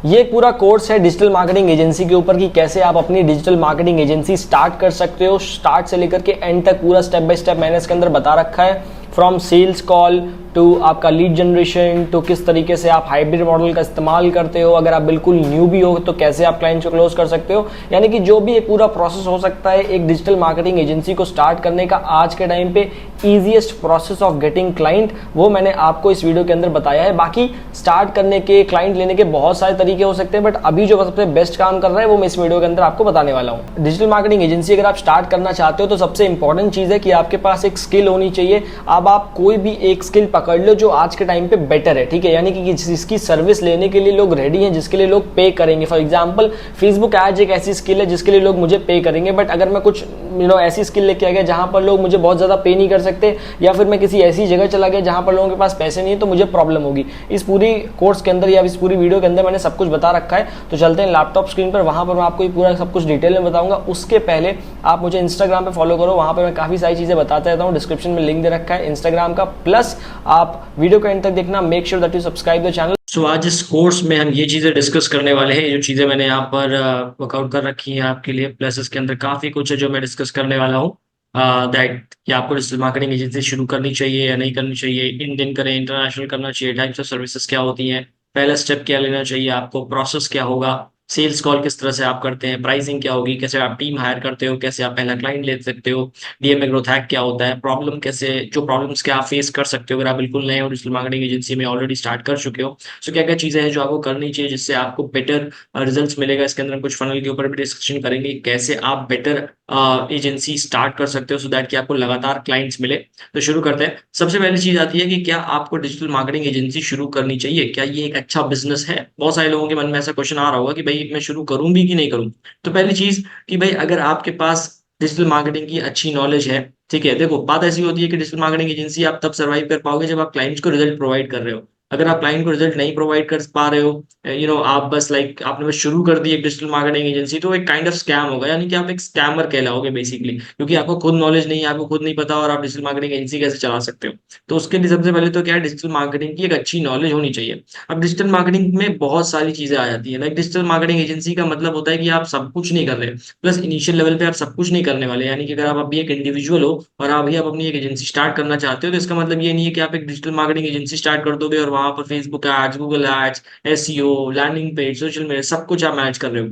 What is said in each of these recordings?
ये एक पूरा कोर्स है डिजिटल मार्केटिंग एजेंसी के ऊपर कि कैसे आप अपनी डिजिटल मार्केटिंग एजेंसी स्टार्ट कर सकते हो। स्टार्ट से लेकर के एंड तक पूरा स्टेप बाय स्टेप मैंने इसके अंदर बता रखा है, फ्रॉम सेल्स कॉल टू आपका लीड जनरेशन, टू किस तरीके से आप हाइब्रिड मॉडल का इस्तेमाल करते हो, अगर आप बिल्कुल न्यू भी हो तो कैसे आप क्लाइंट को क्लोज कर सकते हो। यानी कि जो भी एक पूरा प्रोसेस हो सकता है एक डिजिटल मार्केटिंग एजेंसी को स्टार्ट करने का आज के टाइम पे easiest process of getting client, वो मैंने आपको इस वीडियो के अंदर बताया है। बाकी स्टार्ट करने के, क्लाइंट लेने के बहुत सारे तरीके हो सकते हैं, बट अभी जो सबसे बेस्ट काम कर रहा है वो मैं इस वीडियो के अंदर आपको बताने वाला हूँ। डिजिटल मार्केटिंग एजेंसी अगर आप स्टार्ट करना चाहते हो तो सबसे इंपॉर्टेंट चीज है कि आपके पास एक स्किल होनी चाहिए। अब आप कोई भी एक स्किल पकड़ लो जो आज के टाइम पे बेटर है, ठीक है, यानी कि जिसकी सर्विस लेने के लिए लोग रेडी हैं, जिसके लिए लोग पे करेंगे। फॉर एग्जांपल फेसबुक एड्स एक ऐसी स्किल है जिसके लिए लोग मुझे पे करेंगे, बट अगर मैं कुछ ऐसी स्किल लेके आ गया जहां पर लोग मुझे बहुत ज्यादा पे नहीं कर सकते, या फिर मैं किसी ऐसी जगह चला गया जहां पर लोगों के पास पैसे नहीं है, तो मुझे प्रॉब्लम होगी। इस पूरी कोर्स के अंदर या इस पूरी वीडियो के अंदर मैंने सब कुछ बता रखा है। तो चलते हैं लैपटॉप स्क्रीन पर, वहां पर मैं आपको पूरा सब कुछ डिटेल में बताऊंगा। उसके पहले आप मुझे इंस्टाग्राम पे फॉलो करो, वहां पर मैं काफी सारी चीजें बताता रहता हूँ। डिस्क्रिप्शन में लिंक दे रखा है इंस्टाग्राम का, प्लस आप वीडियो को एंड तक देखना। Make sure that you subscribe the channel. So आज इस कोर्स में हम ये चीजें डिस्कस करने वाले हैं, जो चीजें मैंने यहाँ पर वर्कआउट कर रखी हैं आपके लिए, प्लस इसके अंदर काफी कुछ है जो मैं डिस्कस करने वाला हूँ। दैट कि आपको डिजिटल मार्केटिंग एजेंसी शुरू करनी चाहिए या नहीं करनी चाहिए, इंडियन करें इंटरनेशनल करना चाहिए, टाइप्स ऑफ सर्विसेज क्या होती हैं, पहला स्टेप क्या लेना चाहिए आपको, प्रोसेस क्या होगा, सेल्स कॉल किस तरह से आप करते हैं, प्राइसिंग क्या होगी, कैसे आप टीम हायर करते हो, कैसे आप पहला क्लाइंट ले सकते हो, डीएमए ग्रोथ हैक क्या होता है, प्रॉब्लम कैसे, जो प्रॉब्लम्स क्या आप फेस कर सकते हो अगर आप बिल्कुल नए हो डिजिटल मार्केटिंग एजेंसी में, ऑलरेडी स्टार्ट कर चुके हो। सो क्या क्या चीजें हैं जो आपको करनी चाहिए जिससे आपको बेटर रिजल्ट्स मिलेगा। इसके अंदर हम कुछ फनल के ऊपर भी डिस्कशन करेंगे, कैसे आप बेटर एजेंसी स्टार्ट कर सकते हो सो दैट कि आपको लगातार क्लाइंट्स मिले। तो शुरू करते हैं। सबसे पहली चीज आती है कि क्या आपको डिजिटल मार्केटिंग एजेंसी शुरू करनी चाहिए, क्या ये एक अच्छा बिजनेस है। बहुत सारे लोगों के मन में ऐसा क्वेश्चन आ रहा होगा कि भाई मैं शुरू करूं भी कि नहीं करूं। तो पहली चीज कि भाई अगर आपके पास डिजिटल मार्केटिंग की अच्छी नॉलेज है, ठीक है, देखो बात ऐसी होती है कि डिजिटल मार्केटिंग एजेंसी आप तब सर्वाइव कर पाओगे जब आप क्लाइंट्स को रिजल्ट प्रोवाइड कर रहे हो। अगर आप क्लाइंट को रिजल्ट नहीं प्रोवाइड कर पा रहे हो, आप बस लाइक आपने बस शुरू कर दी एक डिजिटल मार्केटिंग एजेंसी, तो एक काइंड ऑफ स्कैम होगा, यानी कि आप एक स्कैमर कहलाओगे बेसिकली, क्योंकि आपको खुद नॉलेज नहीं है, आपको खुद नहीं पता और आप डिजिटल मार्केटिंग एजेंसी कैसे चला सकते हो। तो उसके लिए सबसे पहले तो क्या है, डिजिटल मार्केटिंग की एक अच्छी नॉलेज होनी चाहिए। अब डिजिटल मार्केटिंग में बहुत सारी चीजें आ जाती है, लाइक डिजिटल मार्केटिंग एजेंसी का मतलब होता है कि आप सब कुछ नहीं कर रहे, प्लस इनिशियल लेवल पे आप सब कुछ नहीं करने वाले। यानी कि अगर आप अभी एक इंडिविजुअल हो और अभी आप अपनी एक एजेंसी स्टार्ट करना चाहते हो, तो इसका मतलब ये नहीं है कि आप एक डिजिटल मार्केटिंग एजेंसी स्टार्ट कर दोगे और वहां पर Facebook ads, Google ads, SEO, landing page, social media सब कुछ आप मैनेज कर रहे हो।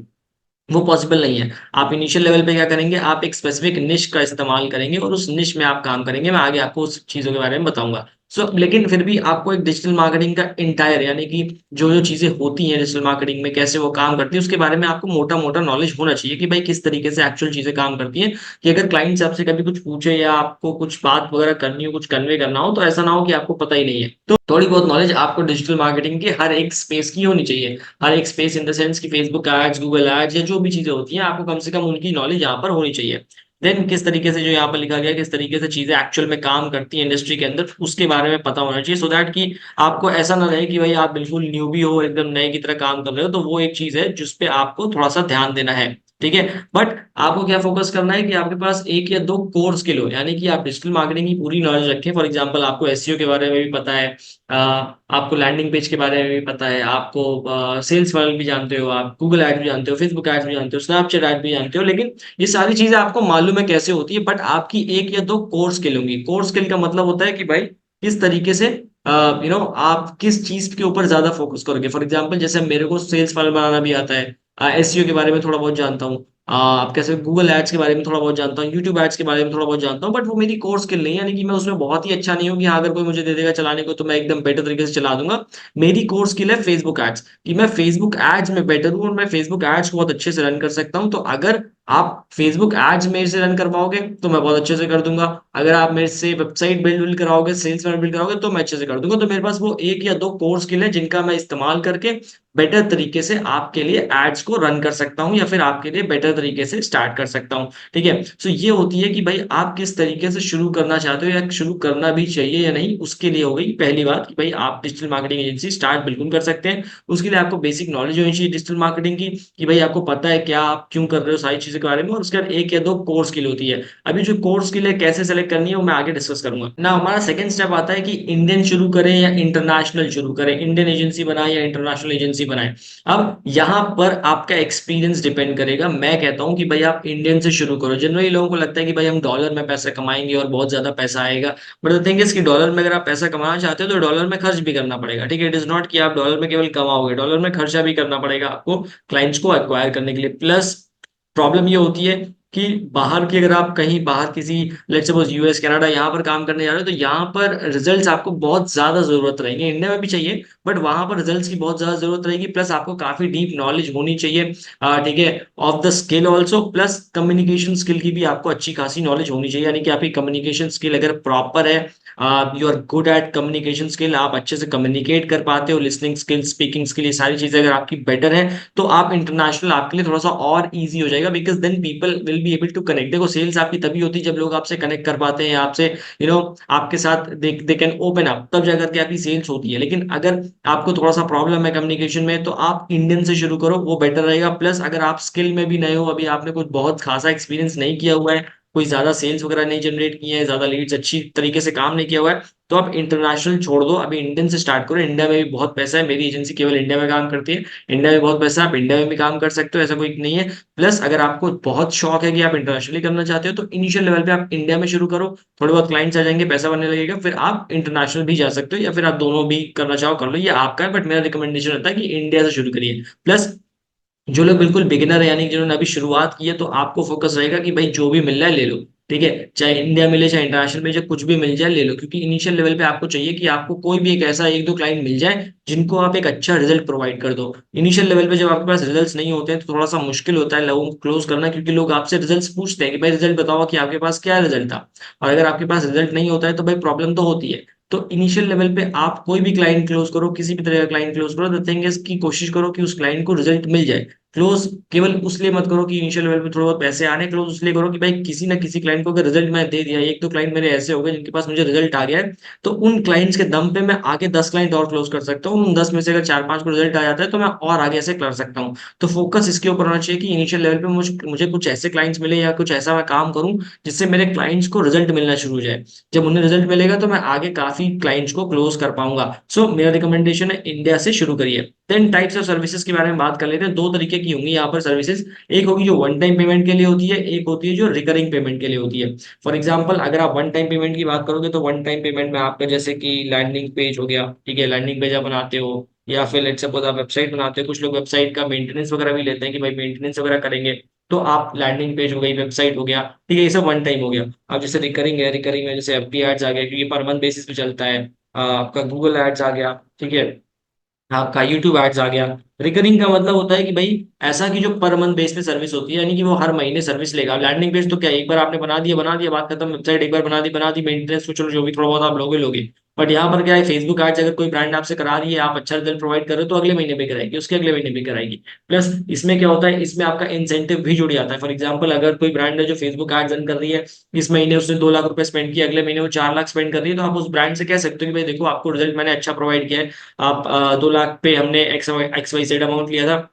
वो पॉसिबल नहीं है। आप इनिशियल लेवल पे क्या करेंगे, आप एक स्पेसिफिक निश का इस्तेमाल करेंगे और उस निश में आप काम करेंगे। मैं आगे आपको उस चीजों के बारे में बताऊंगा। लेकिन फिर भी आपको एक डिजिटल मार्केटिंग का इंटायर, यानी कि जो जो चीजें होती हैं डिजिटल मार्केटिंग में, कैसे वो काम करती है, उसके बारे में आपको मोटा मोटा नॉलेज होना चाहिए कि भाई किस तरीके से एक्चुअल चीजें काम करती हैं। कि अगर क्लाइंट से आपसे कभी कुछ पूछे या आपको कुछ बात वगैरह करनी हो, कुछ कन्वे करना हो, तो ऐसा ना हो कि आपको पता ही नहीं है। तो थोड़ी बहुत नॉलेज आपको डिजिटल मार्केटिंग की हर एक स्पेस की होनी चाहिए। हर एक स्पेस इन द सेंस कि फेसबुक एड्स, गूगल एड्स या जो भी चीजें होती हैं, आपको कम से कम उनकी नॉलेज यहाँ पर होनी चाहिए। देन किस तरीके से, जो यहाँ पर लिखा गया, किस तरीके से चीजें एक्चुअल में काम करती हैं इंडस्ट्री के अंदर, उसके बारे में पता होना चाहिए, सो दैट कि आपको ऐसा ना रहे कि भाई आप बिल्कुल न्यू भी हो, एकदम नए की तरह काम कर रहे हो। तो वो एक चीज है जिसपे आपको थोड़ा सा ध्यान देना है, ठीक है। बट आपको क्या फोकस करना है कि आपके पास एक या दो कोर स्किल हो, यानी कि आप डिजिटल मार्केटिंग की पूरी नॉलेज रखें। फॉर एग्जांपल आपको एसईओ के बारे में भी पता है, आपको लैंडिंग पेज के बारे में भी पता है, आपको सेल्स वाले भी जानते हो, आप गूगल एड्स भी जानते हो, फेसबुक एड्स भी जानते हो, स्नैपचैट एड्स भी जानते हो। लेकिन ये सारी चीजें आपको मालूम है कैसे होती है, बट आपकी एक या दो कोर स्किल होंगी। कोर स्किल का मतलब होता है कि भाई किस तरीके से आप किस चीज के ऊपर ज्यादा फोकस करोगे। फॉर एग्जाम्पल जैसे मेरे को सेल्स फनल बनाना भी आता है, एसईओ के बारे में थोड़ा बहुत जानता हूँ, आप कैसे गूगल एड्स के बारे में थोड़ा बहुत जानता हूँ, यूट्यूब एड्स के बारे में थोड़ा बहुत जानता हूँ, बट वो मेरी कोर स्किल नहीं है। यानी कि मैं उसमें बहुत ही अच्छा नहीं हूँ कि हाँ, अगर कोई मुझे दे देगा चलाने को तो मैं एकदम बेटर तरीके से चला दूंगा। मेरी कोर स्किल है फेसबुक एड्स, कि मैं फेसबुक एड्स में बेटर हूँ और मैं फेसबुक एड्स को बहुत अच्छे से रन कर सकता हूँ। तो अगर आप फेसबुक एड्स मेरे से रन करवाओगे तो मैं बहुत अच्छे से कर दूंगा। अगर आप मेरे से वेबसाइट बिल्ड कराओगे, सेल्स बिल्ड कराओगे, तो मैं अच्छे से कर दूंगा। तो मेरे पास वो एक या दो कोर स्किल है जिनका मैं इस्तेमाल करके बेटर तरीके से आपके लिए एड्स को रन कर सकता हूं या फिर आपके लिए बेटर तरीके से स्टार्ट कर सकता हूं, ठीक है। सो ये होती है कि भाई आप किस तरीके से शुरू करना चाहते हो या शुरू करना भी चाहिए या नहीं। उसके लिए हो गई पहली बात कि भाई आप डिजिटल मार्केटिंग एजेंसी स्टार्ट बिल्कुल कर सकते हैं। उसके लिए आपको बेसिक नॉलेज होनी चाहिए डिजिटल मार्केटिंग की, कि भाई आपको पता है क्या आप क्यों कर रहे हो, सारी चीजें के बारे में, और उसके बाद 1 या 2 कोर स्किल होती है। अभी जो कोर स्किल है कैसे सेलेक्ट करनी है वो मैं आगे डिस्कस करूंगा ना। हमारा सेकंड स्टेप आता है कि इंडियन शुरू करें या इंटरनेशनल शुरू करें, इंडियन एजेंसी बनाए या इंटरनेशनल एजेंसी बनाए। अब यहाँ पर आपका एक्सपीरियंस डिपेंड करेगा। मैं कहता हूँ कि भाई आप इंडियन से शुरू करो। जनरली लोगों को लगता है कि भाई हम डॉलर में पैसा कमाएंगे और बहुत ज्यादा पैसा आएगा, बट द थिंग इज कि डॉलर में अगर आप पैसा कमाना चाहते हो तो डॉलर में खर्च भी करना पड़ेगा, ठीक है। इट इज नॉट कि आप डॉलर में केवल कमाओगे, डॉलर में खर्चा भी करना पड़ेगा आपको क्लाइंट्स को एक्वायर करने के लिए। प्लस प्रॉब्लम ये होती है कि बाहर की, अगर आप कहीं बाहर किसी, लेट्स सपोज यूएस कनाडा, यहाँ पर काम करने जा रहे हो तो यहाँ पर रिजल्ट्स आपको बहुत ज्यादा जरूरत रहेंगे। इंडिया में भी चाहिए बट वहां पर रिजल्ट्स की बहुत ज्यादा जरूरत रहेगी। प्लस आपको काफी डीप नॉलेज होनी चाहिए, ठीक है, of the skill also. Plus communication skill की भी आपको अच्छी खासी नॉलेज होनी चाहिए, यानी कि आपकी कम्युनिकेशन स्किल अगर प्रॉपर है, you are good at communication skill, आप अच्छे से कम्युनिकेट कर पाते हो, लिसनिंग स्किल, स्पीकिंग स्किल, ये सारी चीजें अगर आपकी बेटर है तो आप इंटरनेशनल आपके लिए थोड़ा सा और इजी हो जाएगा, because then people will be able to connect. देखो सेल्स आपकी तभी होती है जब लोग आपसे कनेक्ट कर पाते हैं, आपसे आपके साथ दे कैन ओपन अप, तब जाकर के आपकी सेल्स होती है। लेकिन अगर आपको थोड़ा सा प्रॉब्लम है कम्युनिकेशन में तो आप इंडियन से शुरू करो, वो बेटर रहेगा। प्लस अगर आप स्किल में भी नए हो, अभी आपने कुछ बहुत खासा एक्सपीरियंस नहीं किया हुआ है, कोई ज्यादा सेल्स वगैरह नहीं जनरेट किए हैं, ज्यादा लीड्स अच्छी तरीके से काम नहीं किया हुआ है, तो आप इंटरनेशनल छोड़ दो, अभी इंडियन से स्टार्ट करो। इंडिया में भी बहुत पैसा है, मेरी एजेंसी केवल इंडिया में काम करती है, इंडिया में बहुत पैसा है, आप इंडिया में भी काम कर सकते हो, ऐसा कोई नहीं है। प्लस अगर आपको बहुत शौक है कि आप इंटरनेशनली करना चाहते हो तो इनिशियल लेवल पे आप इंडिया में शुरू करो, थोड़े बहुत क्लाइंट्स आ जाएंगे, पैसा बनने लगेगा, फिर आप इंटरनेशनल भी जा सकते हो, या फिर आप दोनों भी करना चाहो कर लो, ये आपका है। बट मेरा रिकमेंडेशन होता है कि इंडिया से शुरू करिए। प्लस जो लोग बिल्कुल बिगिनर है, यानी कि जिन्होंने अभी शुरुआत की है, तो आपको फोकस रहेगा कि भाई जो भी मिल रहा है ले लो, ठीक है, चाहे इंडिया मिले चाहे इंटरनेशनल में, चाहे कुछ भी मिल जाए ले लो। क्योंकि इनिशियल लेवल पे आपको चाहिए कि आपको कोई भी एक ऐसा 1-2 क्लाइंट मिल जाए जिनको आप एक अच्छा रिजल्ट प्रोवाइड कर दो। इनिशियल लेवल पे जब आपके पास रिजल्ट्स नहीं होते हैं तो थोड़ा सा मुश्किल होता है लोगों को क्लोज करना, क्योंकि लोग आपसे रिजल्ट्स पूछते हैं कि भाई रिजल्ट बताओ कि आपके पास क्या रिजल्ट था। और अगर आपके पास रिजल्ट नहीं होता है तो भाई प्रॉब्लम तो होती है। तो इनिशियल लेवल पे आप कोई भी क्लाइंट क्लोज करो, किसी भी तरह का क्लाइंट क्लोज करो, द थिंग इज की कोशिश करो कि उस क्लाइंट को रिजल्ट मिल जाए। क्लोज केवल उसलिए मत करो कि इनिशियल लेवल पे थोड़ा बहुत पैसे आने, क्लोज उसलिए करो कि भाई किसी ना किसी क्लाइंट को अगर रिजल्ट मैं दे दिया, 1-2 क्लाइंट मेरे ऐसे हो गए जिनके पास मुझे रिजल्ट आ गया है, तो उन क्लाइंट्स के दम पे मैं आगे 10 क्लाइंट और क्लोज कर सकता हूँ। उन 10 में से अगर 4-5 को रिजल्ट आ जाता है तो मैं और आगे ऐसे कर सकता हूँ। तो फोकस इसके ऊपर होना चाहिए कि इनिशियल लेवल पे मुझे कुछ ऐसे क्लाइंट्स मिले या कुछ ऐसा मैं काम करूँ जिससे मेरे क्लाइंट्स को रिजल्ट मिलना शुरू हो जाए। जब उन्हें रिजल्ट मिलेगा तो मैं आगे काफी क्लाइंट्स को क्लोज कर पाऊंगा। सो मेरा रिकमेंडेशन है इंडिया से शुरू करिए। देन टाइप्स ऑफ सर्विसेज के बारे में बात कर लेते हैं। 2 तरीके की होंगी यहाँ पर सर्विसेज, एक होगी जो वन टाइम पेमेंट के लिए होती है, एक होती है जो रिकरिंग पेमेंट के लिए होती है। फॉर एग्जाम्पल अगर आप वन टाइम पेमेंट की बात करोगे तो वन टाइम पेमेंट में आपका जैसे कि लैंडिंग पेज हो गया, ठीक है, लैंडिंग पेज आप बनाते हो, या फिर लेट्स सपोज आप वेबसाइट बनाते हो, कुछ लोग वेबसाइट का मेंटेनेंस वगैरह भी लेते हैं कि भाई मेंटेनेंस वगैरह करेंगे, तो आप लैंडिंग पेज हो गई, वेबसाइट हो गया, ठीक है, ये सब वन टाइम हो गया। अब जैसे रिकरिंग है, रिकरिंग में जैसे एफबी एड्स आ गया क्योंकि पर मंथ बेसिस पे चलता है, आपका गूगल एड्स आ गया, ठीक है, आपका यूट्यूब एड्स आ गया। रिकरिंग का मतलब होता है कि भाई ऐसा कि जो पर मंथ बेस पे सर्विस होती है, यानी कि वो हर महीने सर्विस लेगा। लैंडिंग पेज तो क्या है, एक बार आपने बना दिया बात खत्म, वेबसाइट एक बार बना दी, मेंटेनेंस तो चलो जो भी थोड़ा बहुत आप लोगे। बट यहाँ पर क्या है, फेसबुक एड्स अगर कोई ब्रांड आपसे करा रही है, आप अच्छा रिजल्ट प्रोवाइड कर रहे हो तो अगले महीने पे कराएगी, उसके अगले महीने पे कराएगी। प्लस इसमें क्या होता है, इसमें आपका इंसेंटिव भी जुड़ जाता है। फॉर एग्जाम्पल अगर कोई ब्रांड है जो फेसबुक एड्स रन कर रही है, इस महीने उसने 2 लाख रुपए स्पेंड किया, अगले महीने वो 4 लाख स्पेंड कर रही है, तो आप उस ब्रांड से कह सकते हो कि भाई देखो आपको रिजल्ट मैंने अच्छा प्रोवाइड किया है, आप 2 लाख पे हमने एक्स वाई जेड अमाउंट लिया था,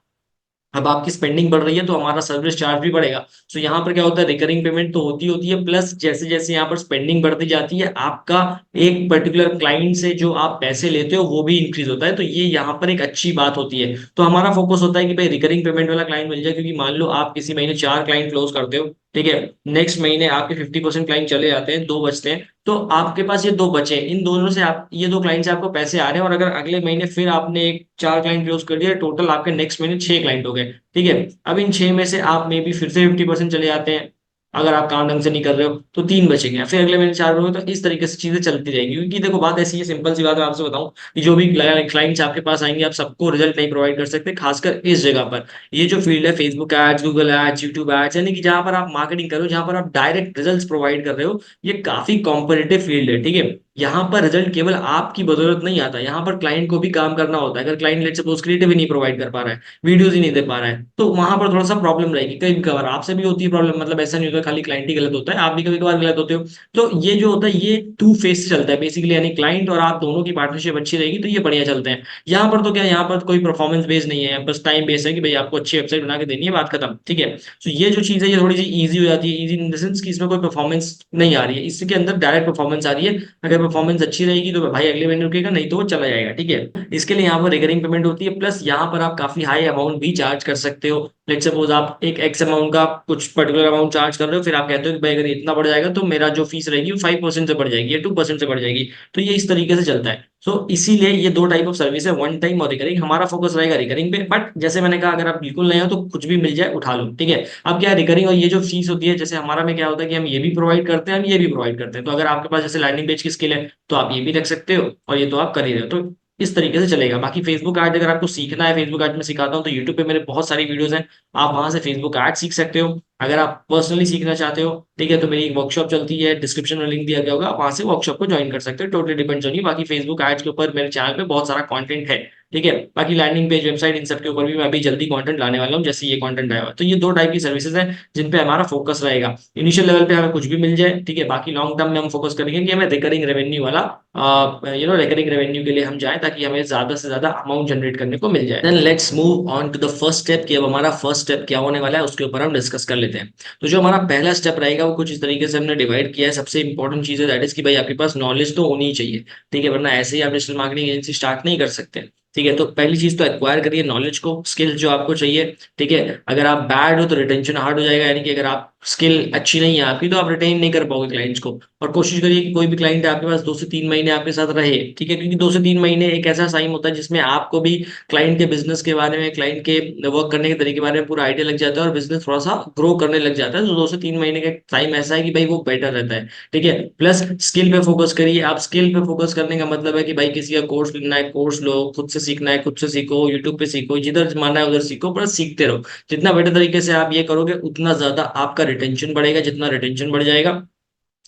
अब आपकी स्पेंडिंग बढ़ रही है तो हमारा सर्विस चार्ज भी बढ़ेगा। सो यहाँ पर क्या होता है, रिकरिंग पेमेंट तो होती होती है, प्लस जैसे जैसे यहाँ पर स्पेंडिंग बढ़ती जाती है आपका एक पर्टिकुलर क्लाइंट से जो आप पैसे लेते हो वो भी इंक्रीज होता है। तो ये यहाँ पर एक अच्छी बात होती है। तो हमारा फोकस होता है कि भाई रिकरिंग पेमेंट वाला क्लाइंट मिल जाए, क्योंकि मान लो आप किसी महीने 4 क्लाइंट क्लोज करते हो, ठीक है, नेक्स्ट महीने आपके 50% क्लाइंट चले जाते हैं, 2 बचते हैं, तो आपके पास ये 2 बचे, इन दोनों से आप ये 2 क्लाइंट से आपको पैसे आ रहे हैं, और अगर अगले महीने फिर आपने एक 4 क्लाइंट क्लोज कर दिया, टोटल आपके नेक्स्ट महीने 6 क्लाइंट हो गए, ठीक है। अब इन 6 में से आप मे बी फिर से 50% चले जाते हैं, अगर आप काम ढंग से नहीं कर रहे हो तो 3 बचेंगे, फिर अगले महीने 4 होंगे, तो इस तरीके से चीजें चलती रहेंगी। क्योंकि देखो बात ऐसी है, सिंपल सी बात मैं आपसे बताऊं कि जो भी क्लाइंट्स आपके पास आएंगे आप सबको रिजल्ट नहीं प्रोवाइड कर सकते, खासकर इस जगह पर। ये जो फील्ड है Facebook ads, Google ads, YouTube ads, यानी कि जहां पर आप मार्केटिंग करो, जहां पर आप डायरेक्ट रिजल्ट प्रोवाइड कर रहे हो, ये काफी कॉम्पिटिटिव फील्ड है, ठीक है। यहाँ पर रिजल्ट केवल आपकी बदौलत नहीं आता, यहाँ पर क्लाइंट को भी काम करना होता है। अगर क्लाइंट लेट सपोज क्रिएटिव ही नहीं प्रोवाइड कर पा रहा है, वीडियोज ही नहीं दे पा रहा है, तो वहां पर थोड़ा सा प्रॉब्लम रहेगी। कई कभार आपसे भी होती है प्रॉब्लम, मतलब ऐसा नहीं होता खाली क्लाइंट ही गलत होता है, आप भी कभी कभार गलत होते हो। तो ये जो होता है ये टू फेस से चलता है बेसिकली, यानी क्लाइंट और आप दोनों की पार्टनरशिप अच्छी रहेगी तो ये बढ़िया चलते हैं। यहाँ पर तो क्या है, यहाँ पर कोई परफॉर्मेंस बेस नहीं है, बस टाइम बेस है कि भाई आपको अच्छी वेबसाइट बना के देनी है, बात खत्म, ठीक है। तो ये जो चीज है ये थोड़ी सी ईजी हो जाती है, ईजी इन द सेंस कि इसमें कोई परफॉर्मेंस नहीं आ रही है, इसके अंदर डायरेक्ट परफॉर्मेंस आ रही है। अगर परफॉर्मेंस अच्छी रहेगी तो भाई अगले महीने रुकेगा, नहीं तो वो चला जाएगा, ठीक है। इसके लिए यहाँ पर रिकरिंग पेमेंट होती है, प्लस यहाँ पर आप काफी हाई अमाउंट भी चार्ज कर सकते हो। लेट सपोज आप एक एक्स अमाउंट का कुछ पर्टिकुलर अमाउंट चार्ज कर रहे हो, फिर आप कहते हो कि भाई अगर इतना बढ़ जाएगा तो मेरा जो फीस रहेगी वो 5% से बढ़ जाएगी या 2% से बढ़ जाएगी। तो ये इस तरीके से चलता है। सो इसीलिए ये दो टाइप ऑफ सर्विस है, वन टाइम और रिकरिंग। हमारा फोकस रहेगा रिकरिंग पे, बट जैसे मैंने कहा अगर आप बिल्कुल नए हो तो कुछ भी मिल जाए उठा लो, ठीक है। अब क्या है रिकरिंग और ये जो फीस होती है, जैसे हमारा में क्या होता है कि हम ये भी प्रोवाइड करते हैं, हम ये भी प्रोवाइड करते हैं। तो अगर आपके पास जैसे लैंडिंग पेज की स्किल है तो आप ये भी रख सकते हो, और ये तो आप कर ही रहे हो, तो इस तरीके से चलेगा। बाकी फेसबुक एड अगर आपको सीखना है, फेसबुक एड में सिखाता हूँ, तो यूट्यूब पे मेरे बहुत सारी वीडियोस हैं, आप वहां से फेसबुक एड सीख सकते हो। अगर आप पर्सनली सीखना चाहते हो, ठीक है, तो मेरी एक वर्कशॉप चलती है, डिस्क्रिप्शन में लिंक दिया गया होगा, वहां से वर्कशॉप को ज्वाइन कर सकते हो। Totally depends on you. बाकी फेसबुक एड्स के ऊपर मेरे चैनल पे बहुत सारा कंटेंट है, ठीक है। बाकी लैंडिंग पेज, वेबसाइट, इन सब के ऊपर भी मैं अभी जल्दी कंटेंट लाने वाला हूँ, जैसे ये कंटेंट आया हुआ है। तो ये दो टाइप की सर्विसेज हैं जिन पे हमारा फोकस रहेगा। इनिशियल लेवल पे हमें कुछ भी मिल जाए, ठीक है, बाकी लॉन्ग टर्म में हम फोकस करेंगे कि हमें रिकरिंग रेवेन्यू वाला, रिकरिंग रेवेन्यू के लिए हम जाएं, ताकि हमें ज्यादा से ज्यादा अमाउंट जनरेट करने को मिल जाए। Then let's move on to the first step, कि अब हमारा फर्स्ट स्टेप क्या होने वाला है उसके ऊपर हम डिस्कस कर लेते हैं। तो जो हमारा पहला स्टेप रहेगा वो कुछ इस तरीके से हमने डिवाइड किया है। सबसे इंपॉर्टेंट चीज है दैट इज कि भाई आपके पास नॉलेज तो होनी ही चाहिए, ठीक है, वरना ऐसे ही आप डिजिटल मार्केटिंग एजेंसी स्टार्ट नहीं कर सकते, ठीक है। तो पहली चीज तो एक्वायर करिए नॉलेज को, स्किल्स जो आपको चाहिए, ठीक है। अगर आप बैड हो तो रिटेंशन हार्ड हो जाएगा, यानी कि अगर आप स्किल अच्छी नहीं है आपकी तो आप रिटेन नहीं कर पाओगे क्लाइंट्स को। और कोशिश करिए कि कोई भी क्लाइंट है आपके पास 2 से 3 महीने आपके साथ रहे, ठीक है, क्योंकि 2 से 3 महीने एक ऐसा टाइम होता है जिसमें आपको भी क्लाइंट के बिजनेस के बारे में, क्लाइंट के वर्क करने के तरीके के बारे में पूरा आइडिया लग जाता है, और बिजनेस थोड़ा सा ग्रो करने लग जाता है। तो 2 से 3 महीने का टाइम ऐसा है कि भाई वो बेटर रहता है, ठीक है। प्लस स्किल पे फोकस करिए। आप स्किल पे फोकस करने का मतलब है कि भाई किसी का कोर्स लेना है, कोर्स लो, खुद से सीखना है, खुद से सीखो, यूट्यूब पे सीखो, जिधर माना है उधर सीखो, पर सीखते रहो। जितना बेटर तरीके से आप ये करोगे उतना ज्यादा आपका रिटेंशन बढ़ेगा, जितना रिटेंशन बढ़ जाएगा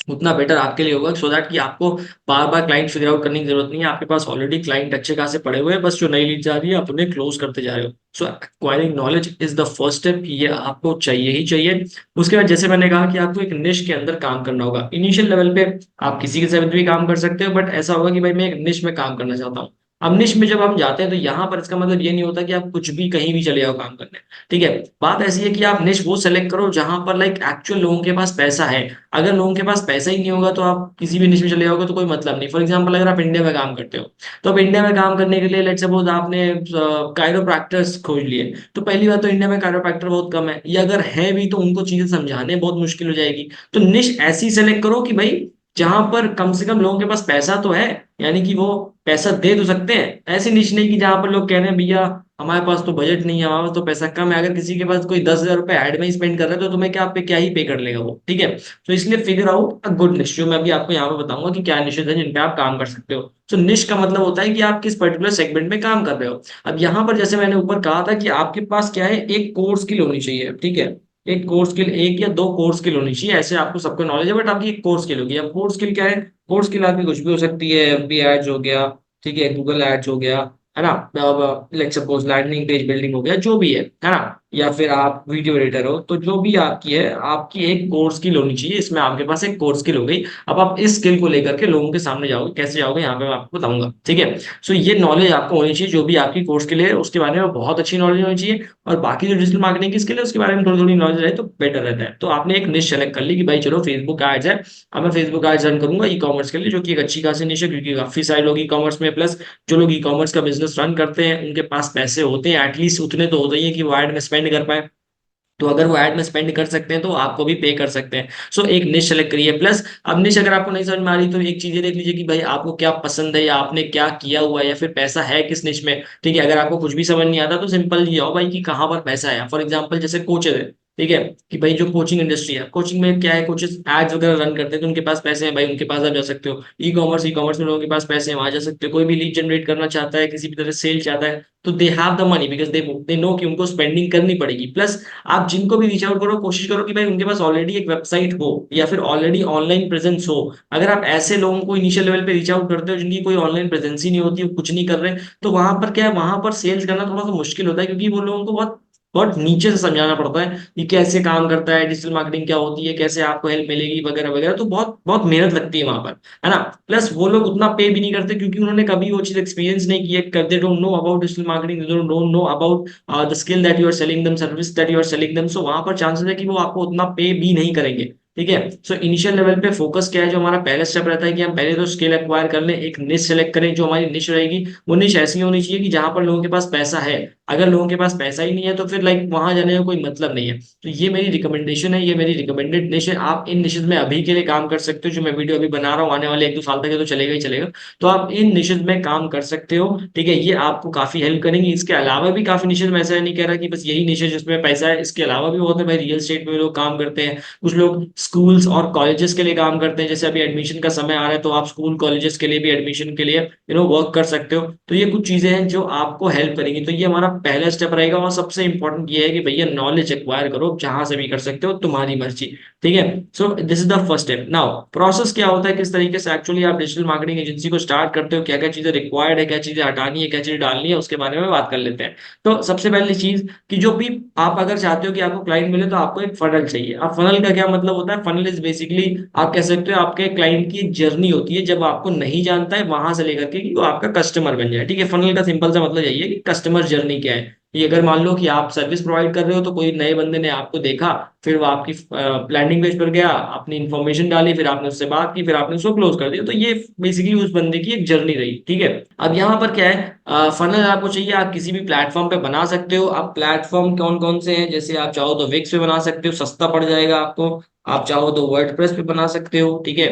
उतना बेटर आपके लिए होगा, सो दैट कि आपको बार बार क्लाइंट फिगर आउट करने की जरूरत नहीं है। आपके पास ऑलरेडी क्लाइंट अच्छे खासे पड़े हुए हैं, बस जो नई लीड जा रही है आप उन्हें क्लोज करते जा रहे हो। So acquiring knowledge is the first step, ये आपको चाहिए ही चाहिए। उसके बाद जैसे मैंने कहा कि आपको एक निश के अंदर काम करना होगा। इनिशियल लेवल पे आप किसी के साथ भी काम कर सकते हो, बट ऐसा होगा कि भाई मैं एक निश में काम करना चाहता हूँ। अब निश में जब हम जाते हैं तो यहाँ पर इसका मतलब ये नहीं होता कि आप कुछ भी कहीं भी चले जाओ काम करने, ठीक है। बात ऐसी है कि आप निश वो सेलेक्ट करो जहां पर लाइक एक्चुअल लोगों के पास पैसा है। अगर लोगों के पास पैसा ही नहीं होगा तो आप किसी भी निश में चले जाओगे तो कोई मतलब नहीं। फॉर एग्जांपल अगर आप इंडिया में काम करते हो, तो अब इंडिया में काम करने के लिए लेट्स सपोज आपने कायरोप्रैक्टर्स खोज लिए, तो पहली बात तो इंडिया में कायरोप्रैक्टर बहुत कम है, या अगर है भी तो उनको चीजें समझाने बहुत मुश्किल हो जाएगी। तो निश ऐसी सेलेक्ट करो कि भाई जहां पर कम से कम लोगों के पास पैसा तो है, यानी कि वो पैसा दे तो सकते हैं। ऐसी निश नहीं कि जहां पर लोग कह रहे हैं भैया हमारे पास तो बजट नहीं है, हमारे पास तो पैसा कम है। अगर किसी के पास कोई 10,000 रुपए ऐड में ही स्पेंड कर रहा है तो तुम्हें क्या पे क्या ही पे कर लेगा वो, ठीक है। तो इसलिए फिगर आउट अ गुड निश, जो मैं अभी आपको यहाँ पे बताऊंगा कि क्या निशेज है जिन पे आप काम कर सकते हो। तो निश का मतलब होता है कि आप किस पर्टिकुलर सेगमेंट में काम कर रहे हो। अब यहाँ पर जैसे मैंने ऊपर कहा था कि आपके पास क्या है, एक कोर स्किल होनी चाहिए, ठीक है। एक कोर स्किल, एक या दो कोर स्किल होनी चाहिए, ऐसे आपको सबको नॉलेज है, बट आपकी एक कोर स्किल होगी। अब कोर स्किल क्या है, कोर स्किल आपकी कुछ भी हो सकती है, एफबी एड्स हो गया, ठीक है, गूगल एड्स हो गया, है ना, let's suppose landing page building हो गया, जो भी है ना, या फिर आप वीडियो एडिटर हो, तो जो भी आपकी है, आपकी एक कोर स्किल होनी चाहिए। इसमें आपके पास एक कोर स्किल हो गई। अब आप इस स्किल को लेकर के लोगों के सामने जाओगे, कैसे जाओगे यहाँ पे मैं आपको बताऊंगा, ठीक है। सो ये नॉलेज आपको होनी चाहिए, जो भी आपकी कोर स्किल है उसके बारे में बहुत अच्छी नॉलेज होनी चाहिए। और बाकी जो डिजिटल मार्केटिंग की स्किल है उसके बारे में थोड़ी थोड़ी नॉलेज रहे तो बेटर रहता है। तो आपने एक निश सेलेक्ट कर ली कि भाई चलो फेसबुक एड्स है, अब मैं फेसबुक एड्स रन करूंगा ई कॉमर्स के लिए, जो कि एक अच्छी खासी निश है, क्योंकि काफी सारे लोग ई कॉमर्स में, प्लस जो लोग ई कॉमर्स का बिजनेस रन करते हैं उनके पास पैसे होते हैं, एटलीस्ट उतने तो होते ही हैं कि वो एड में स्पेंड कर पाए। तो अगर वो ऐड में स्पेंड कर सकते हैं तो आपको भी पे कर सकते हैं। सो एक निश सेलेक्ट करिए। प्लस अब निश अगर आपको नहीं समझ में आ रही तो एक चीज ये देख लीजिए कि भाई आपको क्या पसंद है, या आपने क्या किया हुआ है, या फिर पैसा है किस निश में, ठीक है। अगर आपको कुछ भी समझ नहीं आता तो सिंपल ये हो भाई कि कहाँ पर पैसा है। फॉर एग्जाम्पल जैसे कोचेस है, ठीक है, कि भाई जो कोचिंग इंडस्ट्री है, कोचिंग में क्या है, कोचेस एड्स वगैरह रन करते हैं, तो उनके पास पैसे हैं भाई, उनके पास आप जा सकते हो। ई कॉमर्स में लोगों के पास पैसे हैं, वहां जा सकते हो। कोई भी लीड जनरेट करना चाहता है, किसी भी तरह सेल चाहता है, तो they have the money because they know कि उनको स्पेंडिंग करनी पड़ेगी। प्लस आप जिनको भी रीच आउट करो, कोशिश करो कि भाई उनके पास ऑलरेडी एक वेबसाइट हो या फिर ऑलरेडी ऑनलाइन प्रेजेंस हो। अगर आप ऐसे लोगों को इनिशियल लेवल पे रीच आउट करते हो जिनकी कोई ऑनलाइन प्रेजेंस ही नहीं होती, वो कुछ नहीं कर रहे, तो वहां पर क्या है, वहां पर सेल्स करना थोड़ा सा मुश्किल होता है, क्योंकि वो लोगों को बहुत बहुत नीचे से समझाना पड़ता है कि कैसे काम करता है, डिजिटल मार्केटिंग क्या होती है, कैसे आपको हेल्प मिलेगी वगैरह वगैरह। तो बहुत बहुत मेहनत लगती है वहां पर, है ना। प्लस वो लोग उतना पे भी नहीं करते, क्योंकि उन्होंने कभी वो चीज एक्सपीरियंस नहीं की है, they don't know about digital marketing, they don't know about the skill that you are selling them, service that you are selling them. So वहां पर चांसेस है कि वो आपको उतना पे भी नहीं करेंगे। ठीक है, सो इनिशियल लेवल पे फोकस क्या है, जो हमारा पहला स्टेप रहता है कि हम पहले तो स्किल एक्वायर कर लें, एक निश सेलेक्ट करें। जो हमारी निश रहेगी वो निश ऐसी होनी चाहिए कि जहां पर लोगों के पास पैसा है। अगर लोगों के पास पैसा ही नहीं है तो फिर लाइक वहां जाने का कोई मतलब नहीं है। तो ये मेरी रिकमेंडेशन है, ये मेरी रिकमेंडेड निश है। आप इन निशेज में अभी के लिए काम कर सकते हो, जो मैं वीडियो अभी बना रहा हूँ, आने वाले 1-2 साल तक है तो चलेगा ही चलेगा। तो आप इन निशेज में काम कर सकते हो, ठीक है, ये आपको काफी हेल्प करेंगे। इसके अलावा भी काफी निशेज, मैं ऐसा नहीं कह रहा कि बस यही निशेज जिसमें पैसा है, इसके अलावा भी बहुत है भाई। रियल स्टेट में लोग काम करते हैं, कुछ लोग स्कूल्स और कॉलेजेस के लिए काम करते हैं। जैसे अभी एडमिशन का समय आ रहा है, तो आप स्कूल कॉलेजेस के लिए भी एडमिशन के लिए वर्क कर सकते हो। तो ये कुछ चीजें हैं जो आपको हेल्प करेंगी। तो ये हमारा पहला स्टेप रहेगा, और सबसे इंपॉर्टेंट ये है कि भैया नॉलेज एक्वायर करो, जहां से भी कर सकते हो, तुम्हारी मर्जी। ठीक है, so this is the first step. Now process क्या होता है, किस तरीके से एक्चुअली आप डिजिटल मार्केटिंग एजेंसी को स्टार्ट करते हो, क्या क्या चीजें रिक्वायर्ड है, क्या चीजें हटानी है, क्या चीजें डालनी है, उसके बारे में बात कर लेते हैं। तो सबसे पहली चीज कि जो भी आप अगर चाहते हो कि आपको क्लाइंट मिले, तो आपको एक फनल चाहिए। अब फनल का क्या मतलब होता है, फनल इज बेसिकली, आप कह सकते हो आपके क्लाइंट की जर्नी होती है, जब आपको नहीं जानता है वहां से लेकर के कि वो आपका कस्टमर बन जाए। ठीक है, फनल का सिंपल सा मतलब यही है कि कस्टमर जर्नी क्या है। ये अगर मान लो कि आप सर्विस प्रोवाइड कर रहे हो, तो कोई नए बंदे ने आपको देखा, फिर वो आपकी लैंडिंग पेज पर गया, अपनी इन्फॉर्मेशन डाली, फिर आपने उससे बात की, फिर आपने उसको क्लोज कर दिया। तो ये बेसिकली उस बंदे की एक जर्नी रही। ठीक है, अब यहाँ पर क्या है, फनल आपको चाहिए, आप किसी भी प्लेटफॉर्म पे बना सकते हो। अब प्लेटफॉर्म कौन कौन से हैं, जैसे आप चाहो तो विक्स पे बना सकते हो, सस्ता पड़ जाएगा आपको। आप चाहो तो वर्डप्रेस पे बना सकते हो, ठीक है,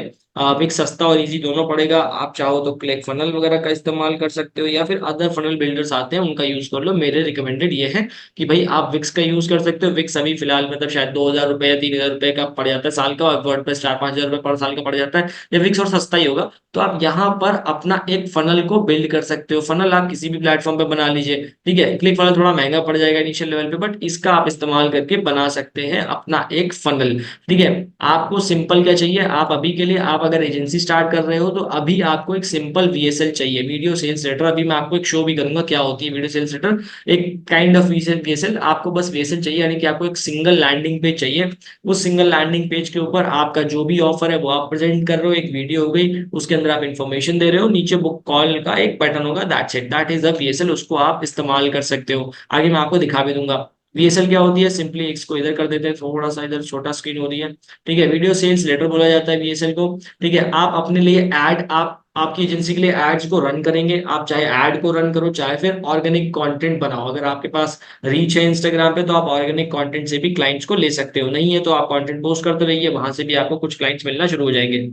विक्स सस्ता और इजी दोनों पड़ेगा। आप चाहो तो क्लिक फनल वगैरह का इस्तेमाल कर सकते हो, या फिर अदर फनल बिल्डर्स आते हैं उनका यूज कर लो। मेरे रिकमेंडेड ये है कि भाई आप विक्स का यूज कर सकते हो। विक्स अभी फिलहाल मतलब शायद 2,000 रुपए या 3,000 रुपए का पड़ जाता है साल का, और वर्डप्रेस 4-5 हजार रुपए पर साल का पड़ जाता है। या विक्स और सस्ता ही होगा। तो आप यहाँ पर अपना एक फनल को बिल्ड कर सकते हो। फनल आप किसी भी प्लेटफॉर्म पे बना लीजिए, ठीक है। क्लिक फनल थोड़ा महंगा पड़ जाएगा इनिशियल लेवल पे, बट इसका आप इस्तेमाल करके बना सकते हैं अपना एक फनल। ठीक है, आपको सिंपल क्या चाहिए, आप अभी के लिए, आप अगर एजेंसी स्टार्ट कर रहे हो, तो अभी आपको एक सिंपल वीएसएल चाहिए, वीडियो सेल्स लेटर। अभी मैं आपको एक शो भी करूंगा क्या होती है वीडियो सेल्स लेटर, एक काइंड ऑफ वीएसएल। आपको बस वीएसएल चाहिए, यानी कि आपको एक सिंगल लैंडिंग पेज चाहिए। उस सिंगल लैंडिंग पेज के ऊपर आपका जो भी ऑफर है वो आप प्रेजेंट कर रहे हो, एक वीडियो हो गई, उसके अंदर आप इन्फॉर्मेशन दे रहे हो, नीचे बुक कॉल का एक बटन होगा, that's it, that is a VSL. उसको आप इस्तेमाल कर सकते हो। आगे मैं आपको दिखा भी दूंगा वीएसएल क्या होती है। सिंपली इसको इधर कर देते हैं, थोड़ा सा इधर छोटा स्क्रीन हो रही है, ठीक है। वीडियो सेल्स लेटर बोला जाता है वीएसएल को। ठीक है, आप अपने लिए एड, आप आपकी एजेंसी के लिए एड्स को रन करेंगे। आप चाहे एड को रन करो, चाहे फिर ऑर्गेनिक कंटेंट बनाओ। अगर आपके पास रीच है इंस्टाग्राम पे, तो आप ऑर्गेनिक कंटेंट से भी क्लाइंट्स को ले सकते हो। नहीं है तो आप कंटेंट पोस्ट करते रहिए, वहां से भी आपको कुछ क्लाइंट्स मिलना शुरू हो जाएंगे।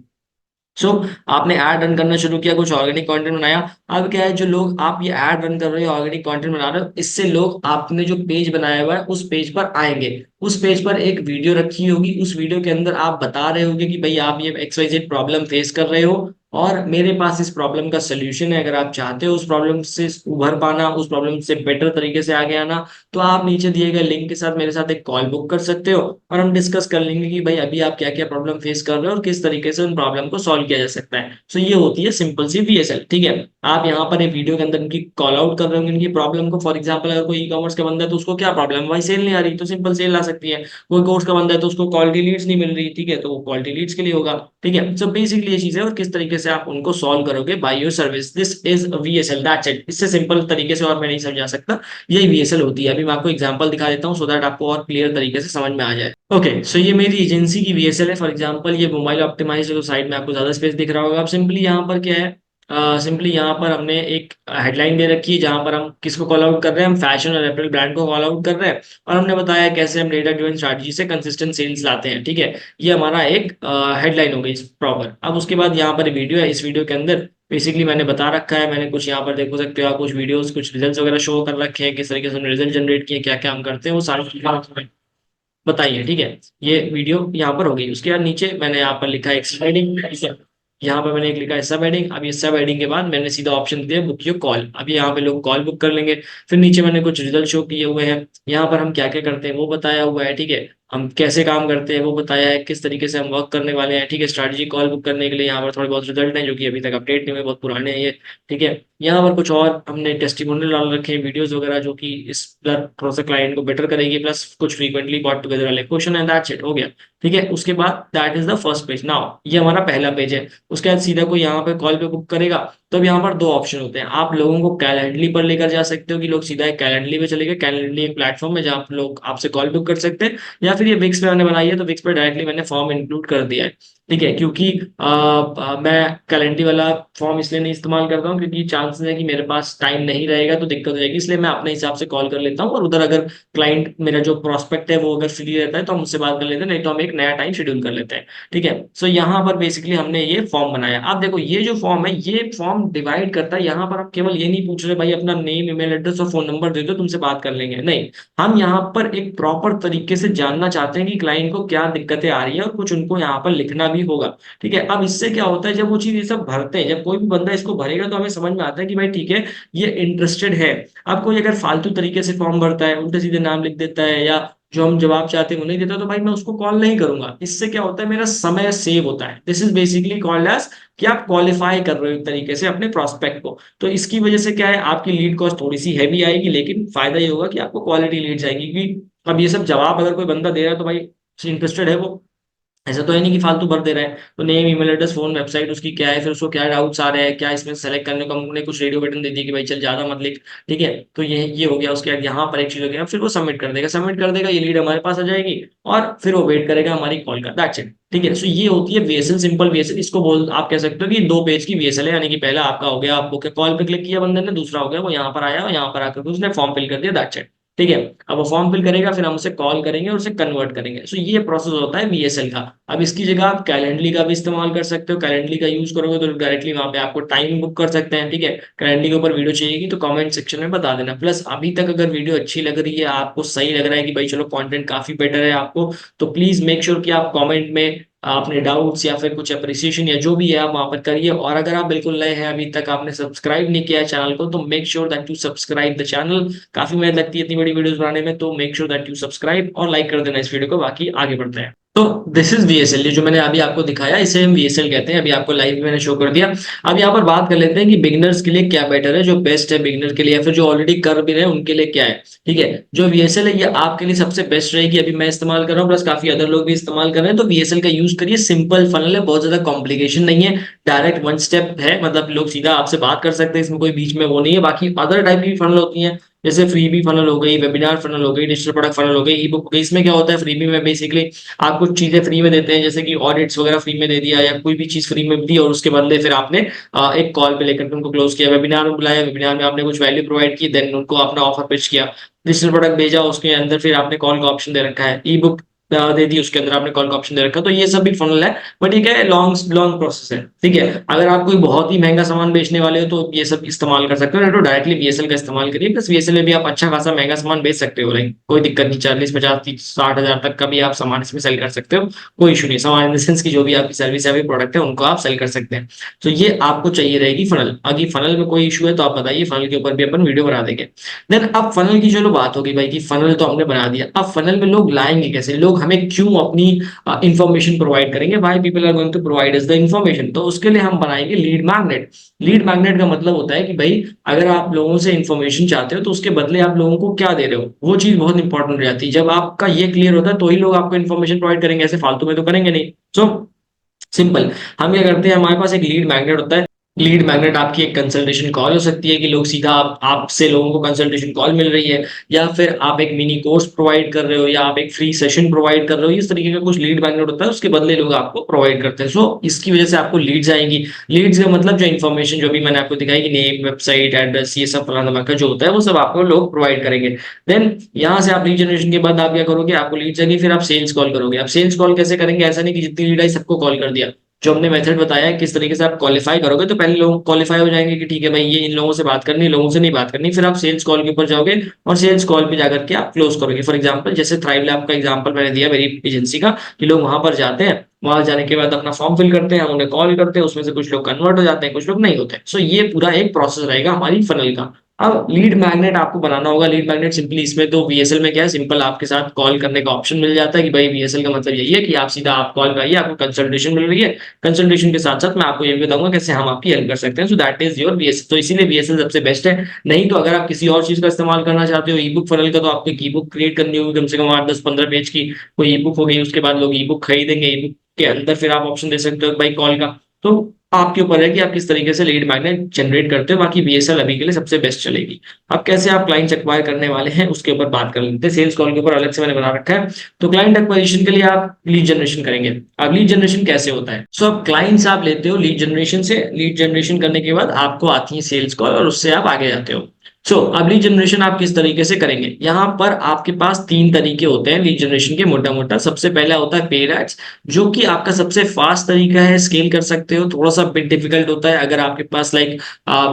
सो आपने ऐड रन करना शुरू किया, कुछ ऑर्गेनिक कंटेंट बनाया। अब क्या है, जो लोग, आप ये ऐड रन कर रहे हो, ऑर्गेनिक कंटेंट बना रहे हो, इससे लोग आपने जो पेज बनाया हुआ है उस पेज पर आएंगे। उस पेज पर एक वीडियो रखी होगी, उस वीडियो के अंदर आप बता रहे होगे कि भाई आप ये XYZ प्रॉब्लम फेस कर रहे हो, और मेरे पास इस प्रॉब्लम का सोल्यूशन है। अगर आप चाहते हो उस प्रॉब्लम से उभर पाना, उस प्रॉब्लम से बेटर तरीके से आगे आना, तो आप नीचे दिए गए लिंक के साथ मेरे साथ एक कॉल बुक कर सकते हो, और हम डिस्कस कर लेंगे कि भाई अभी आप क्या क्या प्रॉब्लम फेस कर रहे हो और किस तरीके से उन प्रॉब्लम को सॉल्व किया जा सकता है। सो ये होती है सिंपल सी वीएसएल। ठीक है, आप यहाँ पर एक वीडियो के अंदर उनकी कॉल आउट कर रहे होंगे उनकी प्रॉब्लम को। फॉर एग्जाम्पल, अगर कोई ई कॉमर्स का बंदा है तो उसको क्या प्रॉब्लम है, भाई सेल नहीं आ रही, तो सिंपल सेल आ सकती है। कोई कोर्स का बंदा है तो उसको क्वालिटी लीड्स नहीं मिल रही, ठीक है, तो वो क्वालिटी लीड्स के लिए होगा। ठीक है, सो बेसिकली ये चीज है, और किस तरीके से आप उनको सॉल्व करोगे by your service, this is VSL, that's it. इससे सिंपल तरीके से और मैं नहीं समझा सकता, यही वीएसएल होती है। अभी मैं आपको एग्जांपल दिखा देता हूँ, सो दैट आपको और क्लियर तरीके से समझ में आ जाए। ओके, सो ये मेरी एजेंसी की वीएसएल है। फॉर एग्जांपल, ये मोबाइल ऑप्टिमाइज, जो साइड में आपको ज्यादा स्पेस दिख रहा होगा। अब सिंपली यहाँ पर क्या है, सिंपली यहाँ पर हमने एक हेडलाइन दे रखी है, जहां पर हम किसको कॉल आउट कर रहे हैं, हम फैशन और एप्पल ब्रांड को कॉल आउट कर रहे हैं। और हमने बताया कैसे हम डेटा ड्रिवन स्ट्रैटेजी से कंसिस्टेंट सेल्स लाते हैं। ठीक है, ये हमारा एक हेडलाइन हो गई प्रॉपर। अब उसके बाद यहाँ पर वीडियो है, इस वीडियो के अंदर बेसिकली मैंने बता रखा है, मैंने कुछ यहाँ पर देखो सकते हो आप, कुछ वीडियोस, कुछ रिजल्ट्स वगैरह शो कर रखे हैं, किस तरीके से हमने रिजल्ट जनरेट किए, क्या क्या हम करते हैं, वो सारा बताइए, ठीक है। ये वीडियो यहाँ पर हो गई। उसके बाद नीचे मैंने यहाँ पर लिखा है एक्स्ट्रा हेडिंग, यहाँ पर मैंने एक लिखा है सब हेडिंग। अब ये सब हेडिंग के बाद मैंने सीधा ऑप्शन दिया बुक योर कॉल। अब यहाँ पे लोग कॉल बुक कर लेंगे। फिर नीचे मैंने कुछ रिजल्ट शो किए हुए हैं, यहाँ पर हम क्या क्या करते हैं वो बताया हुआ है, ठीक है। हम कैसे काम करते हैं वो बताया है, किस तरीके से हम वर्क करने वाले हैं, ठीक है। स्ट्रैटेजी कॉल बुक करने के लिए यहाँ पर थोड़े बहुत रिजल्ट हैं जो कि अभी तक अपडेट नहीं हुए, बहुत पुराने हैं ये, ठीक है। यहाँ पर कुछ और हमने टेस्टिमोनियल डाल रखे हैं, वीडियोस वगैरह, जो कि इस प्रोसेस क्लाइंट को बेटर करेगी, प्लस कुछ फ्रीक्वेंटली बॉट टुगेदर वाले क्वेश्चन है, दैट्स इट, हो गया, ठीक है। उसके बाद that is the first page. Now ये हमारा पहला पेज है। उसके बाद सीधा कोई यहाँ पे कॉल पे बुक करेगा तो अब यहाँ पर दो ऑप्शन होते हैं। आप लोगों को कैलेंडली पर लेकर जा सकते हो कि लोग सीधा एक कैलेंडली पे चले गए। कैलेंडली एक प्लेटफॉर्म है जहाँ आप लोग आपसे कॉल बुक कर सकते हैं, या फिर ये विक्स पे मैंने बनाई है तो विक्स पे डायरेक्टली मैंने फॉर्म इंक्लूड कर दिया है, ठीक है। क्योंकि मैं कैलेंडरी वाला फॉर्म इसलिए नहीं इस्तेमाल करता हूँ क्योंकि चांसेस है कि मेरे पास टाइम नहीं रहेगा तो दिक्कत हो जाएगी, इसलिए मैं अपने हिसाब से कॉल कर लेता हूँ। और उधर अगर क्लाइंट मेरा जो प्रोस्पेक्ट है वो अगर फ्री रहता है तो हम उससे बात कर लेते हैं, नहीं तो हम एक नया टाइम शेड्यूल कर लेते हैं, ठीक है। सो यहाँ पर बेसिकली हमने ये फॉर्म बनाया। आप देखो ये जो फॉर्म है ये फॉर्म डिवाइड करता है। यहाँ पर आप केवल ये नहीं पूछ रहे भाई अपना नेम, ईमेल एड्रेस और फोन नंबर दे दो तुमसे बात कर लेंगे, नहीं। हम यहाँ पर एक प्रॉपर तरीके से जानना चाहते हैं कि क्लाइंट को क्या दिक्कतें आ रही है और कुछ उनको यहाँ पर लिखना भी होगा, ठीक है। अब इससे क्या होता है, जब वो चीज ये सब भरते हैं, जब कोई भी बंदा इसको भरेगा तो हमें समझ में आता है कि भाई ठीक है ये इंटरेस्टेड है। अब कोई अगर फालतू तरीके से फॉर्म भरता है, उल्टे सीधे नाम लिख देता है, या जो हम जवाब चाहते हैं वो नहीं देता, तो भाई मैं उसको कॉल नहीं करूंगा। इससे क्या होता है, मेरा समय सेव होता है। This is basically called as कि आप क्वालिफाई कर रहे हो एक तरीके से अपने प्रोस्पेक्ट को। तो इसकी वजह से क्या है, आपकी लीड कॉस्ट थोड़ी सी हैवी आएगी, लेकिन फायदा ये होगा कि आपको क्वालिटी लीड्स आएगी। क्योंकि अब ये सब जवाब अगर कोई बंदा दे रहा है तो भाई इंटरेस्टेड है वो, ऐसा तो है नहीं कि फालतू भर दे रहा है। तो name, email address, phone, website उसकी क्या है, फिर उसको क्या डाउट्स आ रहे हैं, क्या इसमें सेलेक्ट करने को हमने कुछ रेडियो बटन दे दिया कि भाई चल ज्यादा मत लिख, ठीक है। तो ये हो गया। उसके बाद यहाँ पर एक चीज हो गया, फिर वो सबमिट कर देगा। सबमिट कर देगा, ये लीड हमारे पास आ जाएगी और फिर वो वेट करेगा हमारी कॉल का, दैट्स इट, ठीक है। सो ये होती है वीएसएल, सिंपल वीएसएल। इसको बोल आप कह सकते हो कि दो पेज की वीएसएल है, यानी कि पहला आपका हो गया, आपको कॉल पे क्लिक किया बंदे ने, दूसरा हो गया वो यहाँ पर आया और यहाँ पर आकर उसने फॉर्म फिल कर दिया, दैट्स इट, ठीक है। अब वो फॉर्म फिल करेगा, फिर हम उसे कॉल करेंगे और उसे कन्वर्ट करेंगे। सो ये प्रोसेस होता है वीएसएल का। अब इसकी जगह आप कैलेंडली का भी इस्तेमाल कर सकते हो। कैलेंडली का यूज करोगे तो डायरेक्टली वहां पे आपको टाइम बुक कर सकते हैं, ठीक है। कैलेंडली के ऊपर वीडियो चाहिएगी तो कमेंट सेक्शन में बता देना। प्लस अभी तक अगर वीडियो अच्छी लग रही है, आपको सही लग रहा है कि भाई चलो कंटेंट काफी बेटर है आपको, तो प्लीज मेक श्योर कि आप कमेंट में अपने डाउट्स या फिर कुछ अप्रिसिएशन या जो भी है आप वहां पर करिए। और अगर आप बिल्कुल नए हैं, अभी तक आपने सब्सक्राइब नहीं किया है चैनल को, तो make sure that you subscribe the channel. काफी मेहनत लगती है इतनी बड़ी वीडियोस बनाने में, तो make sure that you subscribe और लाइक कर देना इस वीडियो को। बाकी आगे बढ़ते हैं। तो दिस इज वीएसएल, ये जो मैंने अभी आपको दिखाया इसे हम वीएसएल कहते हैं। अभी आपको लाइव में मैंने शो कर दिया। अब यहाँ पर बात कर लेते हैं कि बिगिनर्स के लिए क्या बेटर है, जो बेस्ट है बिगिनर के लिए, या फिर जो ऑलरेडी कर भी रहे हैं उनके लिए क्या है, ठीक है। जो वीएसएल है ये आपके लिए सबसे बेस्ट रहेगी। अभी मैं इस्तेमाल कर रहा हूँ, प्लस काफी अदर लोग भी इस्तेमाल कर रहे हैं। तो वीएसएल का यूज करिए, सिंपल फनल है, बहुत ज्यादा कॉम्प्लिकेशन नहीं है, डायरेक्ट वन स्टेप है, मतलब लोग सीधा आपसे बात कर सकते हैं, इसमें कोई बीच में वो नहीं है। बाकी अदर टाइप की फनल होती है, जैसे फ्रीबी फनल हो गई, वेबिनार फनल हो गई, डिजिटल प्रोडक्ट फनल हो गई, ई बुक हो गई। इसमें क्या होता है, फ्रीबी में बेसिकली आप कुछ चीजें फ्री में देते हैं, जैसे कि ऑडिट्स वगैरह फ्री में दे दिया, या कोई भी चीज फ्री में दी और उसके बदले फिर आपने एक कॉल पे लेकर उनको क्लोज किया। वेबिनार में बुलाया, वेबिनार में आपने कुछ वैल्यू प्रोवाइड की, देन उनको अपना ऑफर पिच किया। डिजिटल प्रोडक्ट भेजा, उसके अंदर फिर आपने कॉल का ऑप्शन दे रखा है। ई बुक दे दी, उसके अंदर आपने कॉल का ऑप्शन दे रखा। तो ये सब भी फनल है, बट ठीक है, लॉन्ग लॉन्ग प्रोसेस है, ठीक है। अगर आप कोई बहुत ही महंगा सामान बेचने वाले हो तो ये सब इस्तेमाल कर सकते हो, नहीं तो डायरेक्टली वीएसएल का इस्तेमाल करिए। प्लस वीएसएल में भी आप अच्छा खासा महंगा सामान बेच सकते हो, लाइक कोई दिक्कत नहीं, 40, 50, 30, 60 हजार तक का भी आप सामान इसमें सेल कर सकते हो, कोई इशू नहीं। सामान इन द सेंस की जो भी आपकी सर्विस है, प्रोडक्ट है, उनको आप सेल कर सकते हैं। तो ये आपको चाहिए रहेगी फनल। अगर फनल में कोई इशू है तो आप बताइए, फनल के ऊपर भी अपन वीडियो बना देंगे। देन अब फनल की चलो बात होगी भाई कि फनल तो हमने बना दिया, अब फनल में लोग लाएंगे कैसे, लोग हमें क्यों अपनी इंफॉर्मेशन प्रोवाइड करेंगे, why people are going to provide us the information. तो उसके लिए हम बनाएंगे लीड मैग्नेट। लीड मैग्नेट का मतलब होता है कि भाई अगर आप लोगों से इंफॉर्मेशन चाहते हो तो उसके बदले आप लोगों को क्या दे रहे हो, वो चीज बहुत इंपॉर्टेंट हो जाती है। जब आपका ये क्लियर होता है तो ही लोग आपको इन्फॉर्मेशन प्रोवाइड करेंगे, ऐसे फालतू में तो करेंगे नहीं। सो सिंपल, हम क्या करते हैं, हमारे पास एक लीड मैग्नेट होता है। लीड मैग्नेट आपकी एक कंसल्टेशन कॉल हो सकती है कि लोग सीधा आपसे लोगों को कंसल्टेशन कॉल मिल रही है, या फिर आप एक मिनी कोर्स प्रोवाइड कर रहे हो, या आप एक फ्री सेशन प्रोवाइड कर रहे हो। इस तरीके का कुछ लीड मैग्नेट होता है, उसके बदले लोग आपको प्रोवाइड करते हैं। सो इसकी वजह से आपको लीड्स आएंगी। लीड्स का मतलब जो इन्फॉर्मेशन जो भी मैंने आपको दिखाई कि नेम, वेबसाइट, एड्रेस, ये सब फलाना का जो होता है वो सब आपको लोग प्रोवाइड करेंगे। देन यहाँ से आप लीड जनरेशन के बाद आप क्या करोगे, आपको लीड्स आएंगी, फिर आप सेल्स कॉल करोगे। आप सेल्स कॉल कैसे करेंगे, ऐसा नहीं कि जितनी लीड आई सबको कॉल कर दिया। जो हमने मेथड बताया है किस तरीके से आप क्वालिफाई करोगे, तो पहले लोग क्वालिफाई हो जाएंगे कि ठीक है भाई ये इन लोगों से बात करनी, लोगों से नहीं बात करनी, फिर आप सेल्स कॉल के ऊपर जाओगे और सेल्स कॉल पे जाकर के आप क्लोज करोगे। फॉर एग्जांपल जैसे थ्राइव लैब का एग्जांपल मैंने दिया मेरी एजेंसी का, कि लोग वहां पर जाते हैं, वहां जाने के बाद अपना फॉर्म फिल करते हैं, हम उन्हें कॉल करते हैं, उसमें से कुछ लोग कन्वर्ट हो जाते हैं, कुछ लोग नहीं होते। सो ये पूरा एक प्रोसेस रहेगा हमारी फनल का। अब लीड मैग्नेट आपको बनाना होगा। लीड मैग्नेट सिंपली इसमें तो वीएसएल में क्या है, सिंपल आपके साथ कॉल करने का ऑप्शन मिल जाता है कि भाई वीएसएल का मतलब यही है कि आप सीधा आप कॉल कराइए, आपको कंसल्टेशन मिल रही है। कंसल्टेशन के साथ साथ मैं आपको ये भी बताऊंगा कैसे हम आपकी हेल्प कर सकते हैं। So that is your VSL. तो इसीलिए वीएसएल सबसे बेस्ट है। नहीं तो अगर आप किसी और चीज का इस्तेमाल करना चाहते हो ई बुक फनल का, तो आपको एक ई बुक क्रिएट करनी होगी कम से कम 8 10 15 पेज की। कोई ई बुक हो गई, उसके बाद लोग ई बुक खरीदेंगे, ई बुक के अंदर फिर आप ऑप्शन दे सकते हो भाई कॉल का। तो आपके ऊपर है कि आप किस तरीके से लीड मैग्नेट जनरेट करते हो। बाकी बीएसएल अभी के लिए सबसे बेस्ट चलेगी। अब कैसे आप क्लाइंट्स एक्वायर करने वाले हैं उसके ऊपर बात कर लेते हैं। सेल्स कॉल के ऊपर अलग से मैंने बना रखा है। तो क्लाइंट एक्वाजिशन के लिए आप लीड जनरेशन करेंगे। अब लीड जनरेशन कैसे होता है? सो अब क्लाइंट्स आप लेते हो लीड जनरेशन से, लीड जनरेशन करने के बाद आपको आती है सेल्स कॉल और उससे आप आगे जाते हो। सो अब लीड जनरेशन आप किस तरीके से करेंगे? यहाँ पर आपके पास 3 तरीके होते हैं लीड जनरेशन के, मोटा मोटा। सबसे पहला होता है पेड एड्स, जो कि आपका सबसे फास्ट तरीका है, स्केल कर सकते हो। थोड़ा सा बिट डिफिकल्ट होता है अगर आपके पास लाइक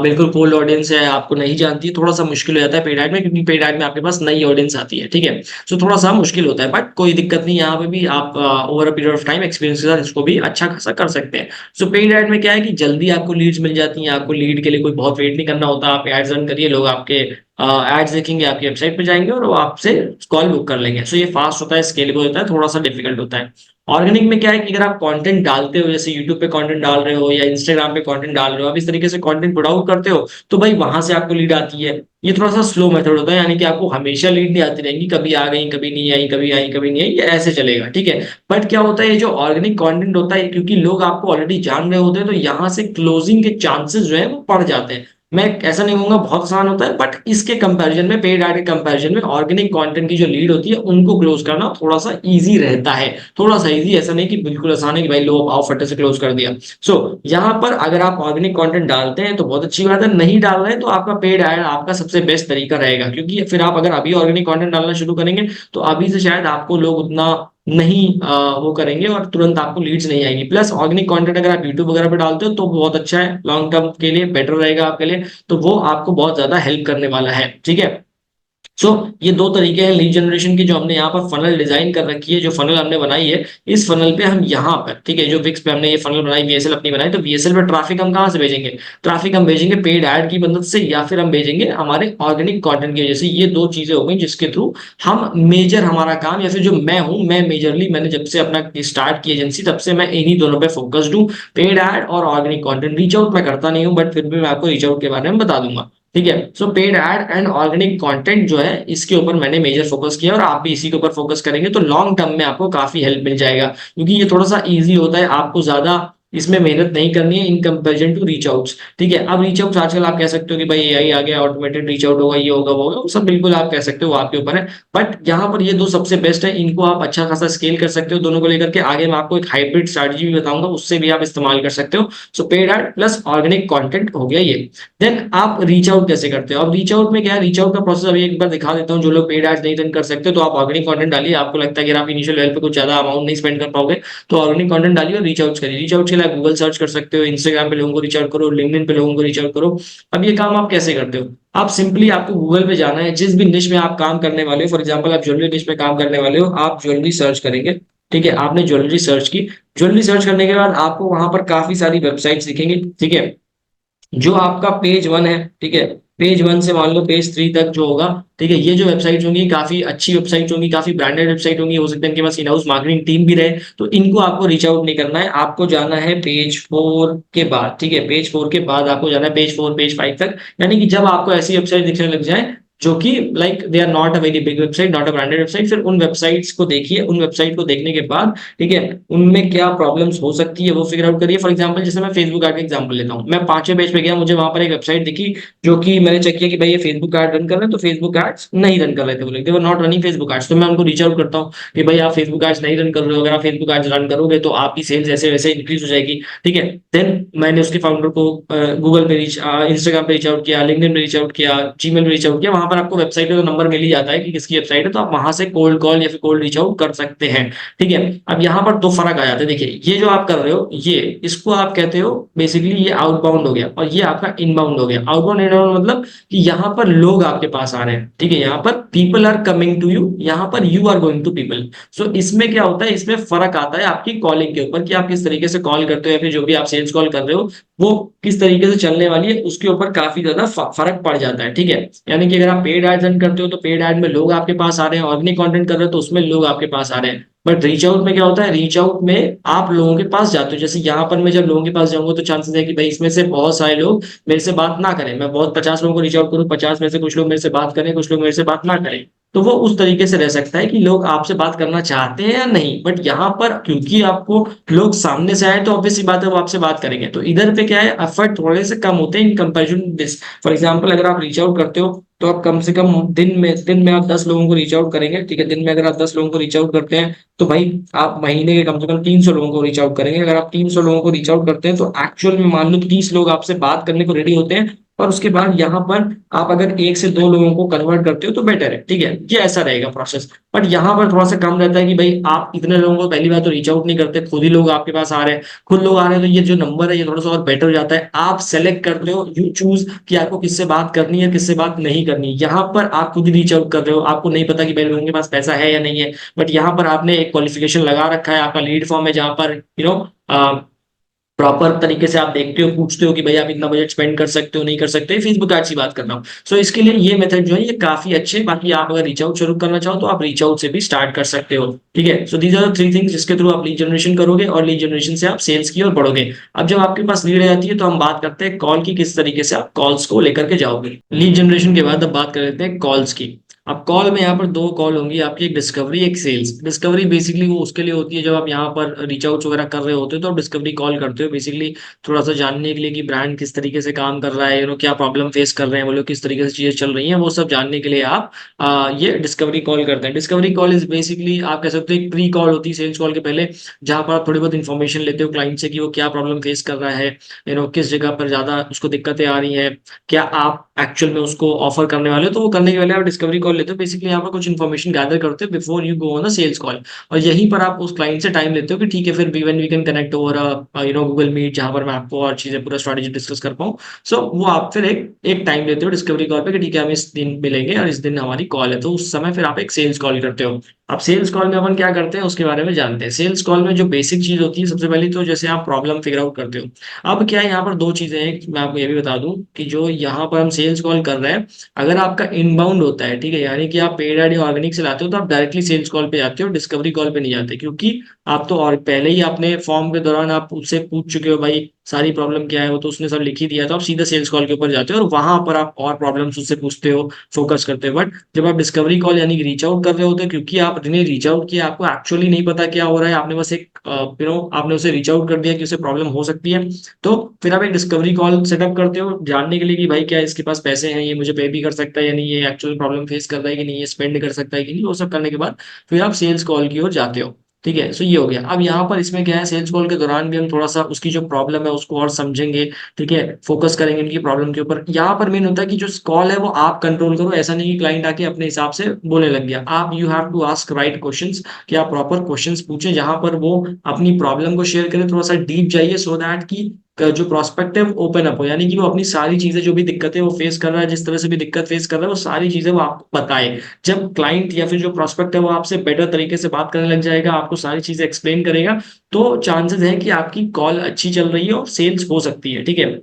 बिल्कुल कोल्ड ऑडियंस है, आपको नहीं जानती है, थोड़ा सा मुश्किल हो जाता है पेड एड में, क्योंकि पेड एड में आपके पास नई ऑडियंस आती है, ठीक है। सो थोड़ा सा मुश्किल होता है, बट कोई दिक्कत नहीं, यहाँ पे भी आप over a period of time experience के साथ इसको भी अच्छा खासा कर सकते हैं। सो पेड एड में क्या है कि जल्दी आपको लीड्स मिल जाती हैं, आपको लीड के लिए कोई बहुत वेट नहीं करना होता। आप एड्स रन करिए, लोग आपके एड्स देखेंगे, आपकी वेबसाइट पे जाएंगे और वो आपसे कॉल बुक कर लेंगे। सो ये फास्ट होता है, स्केलेबल होता है, थोड़ा सा डिफिकल्ट होता है। ऑर्गेनिक में क्या है कि अगर आप कंटेंट डालते हो, जैसे यूट्यूब पे कंटेंट डाल रहे हो या इंस्टाग्राम पे कंटेंट डाल रहे हो, आप इस तरीके से कंटेंट पुट आउट करते हो, तो भाई वहां से आपको लीड आती है। ये थोड़ा सा स्लो मेथड होता है, यानी कि आपको हमेशा लीड नहीं आती रहेंगी, कभी आ गई कभी नहीं आई, कभी आई कभी नहीं आई, ये ऐसे चलेगा, ठीक है। बट क्या होता है, ये जो ऑर्गेनिक कंटेंट होता है, क्योंकि लोग आपको ऑलरेडी जान रहे होते हैं, तो यहाँ से क्लोजिंग के चांसेस जो है वो बढ़ जाते हैं। मैं ऐसा नहीं कहूंगा बहुत आसान होता है, बट इसके कंपैरिजन में, पेड ऐड के कंपैरिजन में, ऑर्गेनिक कंटेंट की जो लीड होती है उनको क्लोज करना थोड़ा सा इजी रहता है। थोड़ा सा इजी, ऐसा नहीं कि बिल्कुल आसान है कि भाई लो आओ फटे से क्लोज कर दिया। सो यहाँ पर अगर आप ऑर्गेनिक कंटेंट डालते हैं तो बहुत अच्छी बात है, नहीं डाल रहे हैं तो आपका पेड ऐड आपका सबसे बेस्ट तरीका रहेगा। क्योंकि फिर आप अगर अभी ऑर्गेनिक कंटेंट डालना शुरू करेंगे तो अभी से शायद आपको लोग उतना नहीं वो करेंगे और तुरंत आपको लीड्स नहीं आएंगी। प्लस ऑर्गेनिक कंटेंट अगर आप यूट्यूब वगैरह पे डालते हो तो बहुत अच्छा है, लॉन्ग टर्म के लिए बेटर रहेगा आपके लिए। तो वो आपको बहुत ज्यादा हेल्प करने वाला है, ठीक है। सो ये 2 तरीके हैं लीड जनरेशन की, जो हमने यहाँ पर फनल डिजाइन कर रखी है, जो फनल हमने बनाई है। इस फनल पे हम यहाँ पर, ठीक है, जो विक्स पे हमने ये फनल बनाई, वीएसएल अपनी बनाई, तो वीएसएल पे ट्रैफिक हम कहाँ से भेजेंगे? ट्रैफिक हम भेजेंगे पेड ऐड की मदद से, या फिर हम भेजेंगे हमारे ऑर्गेनिक कंटेंट की वजह से। ये 2 चीजें हो गई जिसके थ्रू हम मेजर हमारा काम, या फिर जो मैं हूं, मैं मेजरली, मैंने जब से अपना स्टार्ट की एजेंसी तब से मैं इन्हीं दोनों पे फोकस्ड हूँ, पेड ऐड और ऑर्गेनिक कंटेंट। रीच आउट मैं करता नहीं हूँ, बट फिर भी मैं आपको रीच आउट के बारे में बता दूंगा, ठीक है। So paid ad and organic content जो है, इसके ऊपर मैंने मेजर फोकस किया और आप भी इसी के ऊपर फोकस करेंगे तो लॉन्ग टर्म में आपको काफी हेल्प मिल जाएगा। क्योंकि ये थोड़ा सा इजी होता है, आपको ज्यादा इसमें मेहनत नहीं करनी है in comparison to reach outs, ठीक है। अब रीच आउट्स आजकल आप कह सकते हो कि भाई एआई आ गया, ऑटोमेटेड रीच आउट होगा, ये होगा वो होगा, वो सब बिल्कुल आप कह सकते हो, आपके ऊपर है। बट यहाँ पर ये 2 सबसे बेस्ट है, इनको आप अच्छा खासा स्केल कर सकते हो दोनों को लेकर के। आगे मैं आपको एक हाइब्रिड स्ट्रैटेजी भी बताऊंगा, उससे भी आप इस्तेमाल कर सकते हो। So paid ad plus organic content हो गया ये। देन आप रीच आउट कैसे करते हो? अब रीच आउट में क्या है, रीच आउट का प्रोसेस अभी एक बार दिखा देता हूँ। जो लोग पेड एड्स नहीं रन कर सकते तो आप ऑर्गेनिक कंटेंट डालिए। आपको लगता है कि आप इनिशियल लेवल पे कुछ ज्यादा अमाउंट नहीं स्पेंड कर पाओगे, तो ऑर्गेनिक कंटेंट डालिए और रीच आउट करिए। रीच आउट के लिए गूगल सर्च कर सकते हो, इंस्टाग्राम पे लोगों को रीच आउट करो, लिंक्डइन पे लोगों को रीच आउट करो। अब ये काम आप कैसे करते हो? आप सिंपली, आपको गूगल पे जाना है, जिस भी निश में आप काम करने वाले हो। फॉर एग्जाम्पल आप ज्वेलरी निश में काम करने वाले हो, आप ज्वेलरी सर्च करेंगे, ठीक है। आपने ज्वेलरी सर्च की, ज्वेलरी सर्च करने के बाद आपको वहां पर काफी सारी वेबसाइट्स दिखेंगी, ठीक है। जो आपका पेज 1 है, ठीक है, पेज 1 से मान लो पेज 3 तक जो होगा, ठीक है, ये जो वेबसाइट होंगी काफी अच्छी वेबसाइट होंगी, काफी ब्रांडेड वेबसाइट होंगी, हो सकता है इनके पास इन हाउस मार्केटिंग टीम भी रहे। तो इनको आपको रीच आउट नहीं करना है, आपको जाना है पेज 4 के बाद, ठीक है। पेज 4 के बाद आपको जाना है पेज 4 पेज 5 तक। यानी कि जब आपको ऐसी वेबसाइट दिखने लग जाए जो कि like they are not a very big website, not a branded website, फिर उन वेबसाइट्स को देखिए। उन वेबसाइट को देखने के बाद, ठीक है, उनमें क्या प्रॉब्लम्स हो सकती है वो फिगर आउट करिए। फॉर एग्जांपल जैसे मैं फेसबुक ऐड का एग्जांपल लेता हूँ, मैं 5वें पेज पे गया, मुझे वहां पर एक वेबसाइट दिखी जो कि मैंने चेक किया कि भाई ये फेसबुक ऐड रन कर रहे हैं, तो फेसबुक एड्स नहीं रन कर रहे थे, बोले they were not running Facebook ads. तो मैं उनको रीच आउट करता हूँ कि भाई आप फेसबुक एड्स नहीं रन कर रहे हो, अगर आप फेसबुक एड्स रन करोगे तो आपकी सेल्स ऐसे वैसे इंक्रीज हो जाएगी, ठीक है। देन मैंने उसके फाउंडर को गूगल पे रीच, इंस्टाग्राम पे रीच आउट किया, लिंक्डइन पे रीच आउट किया, जीमेल पे रीच आउट किया, वहां पर आपको वेबसाइट पे तो नंबर मिल ही जाता है कि किसकी वेबसाइट है, तो आप वहां से कोल्ड कॉल या फिर कोल्ड रीच आउट कर सकते हैं। ठीक है, अब यहाँ पर दो फर्क आ जाते हैं। देखिए ये जो आप कर रहे हो, ये इसको आप कहते हो बेसिकली ये आउटबाउंड हो गया, और ये आपका इनबाउंड हो गया। आउटबाउंड इनबाउंड मतलब कि यहाँ पर लोग आपके पास आ रहे हैं, ठीक है, यहाँ पर people are coming to you, यहाँ पर you are going to people. So इसमें क्या होता है, इसमें फर्क आता है आपकी कॉलिंग के ऊपर कि आप किस तरीके से कॉल करते हो, या फिर जो भी आप सेल्स कॉल कर रहे हो वो किस तरीके से चलने वाली है, उसके ऊपर काफी ज्यादा फर्क पड़ जाता है। ठीक है, यानी कि अगर आप पेड एड रन करते हो तो पेड एड में लोग आपके पास आ रहे हैं, ऑर्गेनिक कंटेंट कर रहे हो तो उसमें लोग आपके पास आ रहे हैं। बट रीच आउट में क्या होता है, रीच आउट में आप लोगों के पास जाते हो। जैसे यहाँ पर मैं जब लोगों के पास जाऊंगा तो चांसेस है कि भाई इसमें से बहुत सारे लोग मेरे से बात ना करें। मैं बहुत 50 लोगों को रीच आउट करूँ, 50 में से कुछ लोग मेरे से बात करें, कुछ लोग मेरे से बात ना करें। तो वो उस तरीके से रह सकता है कि लोग आपसे बात करना चाहते हैं या नहीं। बट यहाँ पर क्योंकि आपको लोग सामने से आए तो ऑब्वियस सी बात है वो आपसे बात करेंगे। तो इधर पे क्या है, एफर्ट थोड़े से कम होते हैं in comparison this. For example अगर आप रीच आउट करते हो तो आप कम से कम दिन में आप 10 लोगों को रीच आउट करेंगे। ठीक है, दिन में अगर आप 10 लोगों को रीच आउट करते हैं तो भाई आप महीने के कम से कम 300 लोगों को रीच आउट करेंगे। अगर आप 300 लोगों को रीच आउट करते हैं तो एक्चुअल में मान लो 30 लोग आपसे बात करने को रेडी होते हैं, और उसके बाद यहाँ पर आप अगर 1 से 2 लोगों को कन्वर्ट करते हो तो बेटर है। ठीक है, ये ऐसा रहेगा प्रोसेस। बट यहाँ पर थोड़ा सा कम रहता है कि भाई आप इतने लोगों को पहली बार तो रीच आउट नहीं करते, खुद ही लोग आपके पास आ रहे हैं, खुद लोग आ रहे हैं, तो ये जो नंबर है ये थोड़ा सा और बेटर हो जाता है। आप सेलेक्ट करते हो, यू चूज कि आपको किससे बात करनी है, किससे बात नहीं करनी। यहाँ पर आप खुद ही रीच आउट कर रहे हो, आपको नहीं पता कि भाई लोगों के पास पैसा है या नहीं है। बट यहाँ पर आपने एक क्वालिफिकेशन लगा रखा है, आपका लीड फॉर्म है जहां पर प्रॉपर तरीके से आप देखते हो, पूछते हो कि भाई आप इतना बजट स्पेंड कर सकते हो नहीं कर सकते। फेसबुक एड्स की बात कर रहा हूँ। सो इसके लिए ये मेथड जो है ये काफी अच्छे हैं। बाकी आप अगर रीच आउट शुरू करना चाहो तो आप रीच आउट से भी स्टार्ट कर सकते हो। ठीक है, सो दीज आर 3 थिंग्स जिसके थ्रू आप लीड जनरेशन करोगे, और लीड जनरेशन से आप सेल्स की ओर बढ़ोगे। अब जब आपके पास लीड आ जाती है तो हम बात करते हैं कॉल की, किस तरीके से आप कॉल्स को लेकर के जाओगे। लीड जनरेशन के बाद अब बात कर लेते हैं कॉल्स की। अब कॉल में यहाँ पर दो कॉल होंगी आपकी, एक डिस्कवरी एक सेल्स। डिस्कवरी बेसिकली वो उसके लिए होती है जब आप यहाँ पर रीच आउट वगैरह कर रहे होते हो तो आप डिस्कवरी कॉल करते हो, बेसिकली थोड़ा सा जानने के लिए कि ब्रांड किस तरीके से काम कर रहा है, क्या प्रॉब्लम फेस कर रहे हैं वो लोग, किस तरीके से चीजें चल रही हैं, वो सब जानने के लिए आप ये डिस्कवरी कॉल करते हैं। डिस्कवरी कॉल इज बेसिकली आप कह सकते हो एक प्री कॉल होती है सेल्स कॉल के पहले, जहां पर आप थोड़ी बहुत इन्फॉर्मेशन लेते हो क्लाइंट से कि वो क्या प्रॉब्लम फेस कर रहा है, किस जगह पर ज्यादा उसको दिक्कतें आ रही हैं, क्या आप एक्चुअल में उसको ऑफर करने वाले हो। तो वो करने के पहले आप डिस्कवरी कॉल लेते हो, बेसिकली यहाँ पर कुछ इन्फॉर्मेशन गैदर करते हो before you go on a sales call. और यहीं पर आप उस क्लाइंट से टाइम लेते हो कि ठीक है फिर we can connect over Google Meet, जहां पर मैं आपको और चीजें पूरा स्ट्रेटेजी डिस्कस कर पाऊँ। सो वो आप फिर एक एक टाइम लेते हो डिस्कवरी कॉल पे कि ठीक है हम इस दिन मिलेंगे और इस दिन हमारी कॉल है, तो उस समय फिर आप एक सेल्स कॉल करते हो। अब सेल्स कॉल में अपन क्या करते हैं उसके बारे में जानते हैं। सेल्स कॉल में जो बेसिक चीज होती है सबसे पहले तो जैसे आप प्रॉब्लम फिगर आउट करते हो। अब क्या है यहाँ पर दो चीजें हैं, मैं आपको ये भी बता दूं कि जो यहाँ पर हम सेल्स कॉल कर रहे हैं, अगर आपका इनबाउंड होता है, ठीक है, यानी कि आप पेड एड या ऑर्गेनिक से लाते हो तो आप डायरेक्टली सेल्स कॉल पे जाते हो, डिस्कवरी कॉल पे नहीं जाते। क्योंकि आप तो और पहले ही अपने फॉर्म के दौरान आप उससे पूछ चुके हो भाई सारी प्रॉब्लम क्या है, वो तो उसने सब लिख ही दिया, तो आप सीधा सेल्स कॉल के ऊपर जाते हो और वहां पर आप और प्रॉब्लम्स उससे पूछते हो, फोकस करते हो। बट जब आप डिस्कवरी कॉल यानी कि रीच आउट कर रहे होते हो, क्योंकि आपने रीच आउट किया, आपको एक्चुअली नहीं पता क्या हो रहा है, आपने बस एक आपने उसे रीच आउट कर दिया कि उसे प्रॉब्लम हो सकती है, तो फिर आप एक डिस्कवरी कॉल सेटअप करते हो जानने के लिए कि भाई क्या इसके पास पैसे हैं, ये मुझे पे भी कर सकता है या नहीं, ये एक्चुअल प्रॉब्लम फेस कर रहा है कि नहीं, ये स्पेंड कर सकता है कि नहीं। वो सब करने के बाद फिर आप सेल्स कॉल की ओर जाते हो। ठीक है, सो ये हो गया। अब यहाँ पर इसमें क्या है, सेल्स कॉल के दौरान भी हम थोड़ा सा उसकी जो प्रॉब्लम है उसको और समझेंगे। ठीक है, फोकस करेंगे उनकी प्रॉब्लम के ऊपर। यहाँ पर मेन होता है कि जो कॉल है वो आप कंट्रोल करो, ऐसा नहीं कि क्लाइंट आके अपने हिसाब से बोलने लग गया। आप you have to ask right questions, कि आप प्रॉपर क्वेश्चंस पूछे जहां पर वो अपनी प्रॉब्लम को शेयर करें, थोड़ा सा डीप जाइए, सो दैट कि जो प्रोस्पेक्ट है वो ओपन अप हो, यानी कि वो अपनी सारी चीजें जो भी दिक्कतें वो फेस कर रहा है, जिस तरह से भी दिक्कत फेस कर रहा है, वो सारी चीजें वो आपको बताए। जब क्लाइंट या फिर जो प्रोस्पेक्ट है वो आपसे बेटर तरीके से बात करने लग जाएगा, आपको सारी चीजें एक्सप्लेन करेगा, तो चांसेस है कि आपकी कॉल अच्छी चल रही है और सेल्स हो सकती है। ठीक है,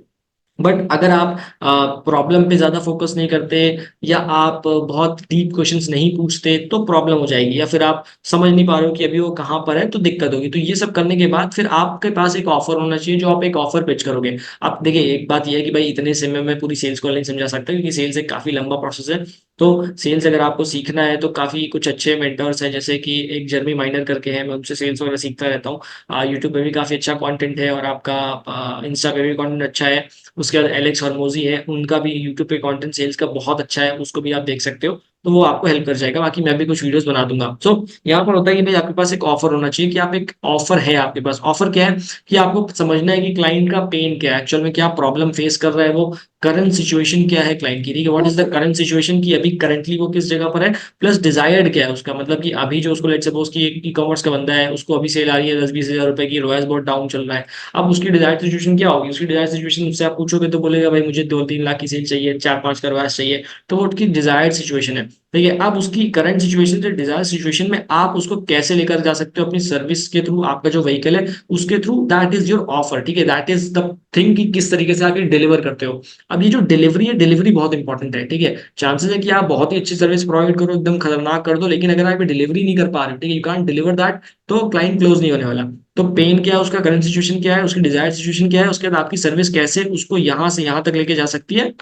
बट अगर आप प्रॉब्लम पे ज्यादा फोकस नहीं करते, या आप बहुत डीप क्वेश्चंस नहीं पूछते, तो प्रॉब्लम हो जाएगी, या फिर आप समझ नहीं पा रहे हो कि अभी वो कहाँ पर है, तो दिक्कत होगी। तो ये सब करने के बाद फिर आपके पास एक ऑफर होना चाहिए जो आप एक ऑफर पिच करोगे। आप देखिए एक बात यह है कि भाई इतने समय में पूरी सेल्स को नहीं समझा सकता, क्योंकि सेल्स एक काफी लंबा प्रोसेस है। तो सेल्स अगर आपको सीखना है तो काफी कुछ अच्छे मेंटर्स हैं, जैसे कि एक जर्मी माइनर करके है, मैं उनसे सेल्स वगैरह सीखता रहता हूँ। यूट्यूब पे भी काफी अच्छा कंटेंट है, और आपका इंस्टा पे भी कंटेंट अच्छा है। उसके बाद एलेक्स हरमोजी है, उनका भी यूट्यूब पे कंटेंट सेल्स का बहुत अच्छा है, उसको भी आप देख सकते हो। तो वो आपको हेल्प कर जाएगा। बाकी मैं भी कुछ वीडियोस बना दूंगा। सो यहाँ पर होता है कि भाई आपके पास एक ऑफर होना चाहिए, कि आप एक ऑफर है आपके पास। ऑफर क्या है कि आपको समझना है कि क्लाइंट का पेन क्या है, एक्चुअल में क्या प्रॉब्लम फेस कर रहा है वो, करंट सिचुएशन क्या है क्लाइंट की, ठीक है, what is the current situation, की अभी करंटली वो किस जगह पर है, प्लस डिजायर्ड क्या है उसका, मतलब कि अभी जो उसको लेट सपोज कि एक ई कॉमर्स का बंदा है, उसको अभी सेल आ रही है 10-20 हज़ार रुपए की, रोएस बहुत डाउन चल रहा है। अब उसकी डिजायर्ड सिचुएशन क्या होगी, उसकी डिजायर्ड सिचुएशन उससे आप पूछोगे तो बोलेगा भाई मुझे 2-3 लाख की सेल चाहिए, 4-5 का रोएस चाहिए। तो वो उसकी डिजायर्ड सिचुएशन है, ठीक है। अब उसकी करंट सिचुएशन से डिजायर सिचुएशन में आप उसको कैसे लेकर जा सकते हो अपनी सर्विस के थ्रू, आपका जो व्हीकल है उसके through, that is your offer, ठीक है, दैट इज द थिंग कि किस तरीके से आप ये डिलीवर करते हो। अब ये जो डिलीवरी है, डिलीवरी बहुत इंपॉर्टेंट है, ठीक है। चांसेस है कि आप बहुत ही अच्छी सर्विस प्रोवाइड करो, एकदम खतरनाक कर दो, लेकिन अगर आप डिलीवरी नहीं कर पा रहे हो, ठीक है, यू कांट डिलीवर दैट, तो क्लाइंट क्लोज नहीं होने वाला। तो पेन क्या है उसका, करंट सिचुएशन क्या है, उसकी डिजायर सिचुएशन क्या है, उसके बाद आपकी सर्विस कैसे उसको यहाँ से यहाँ तक लेके जा सकती है,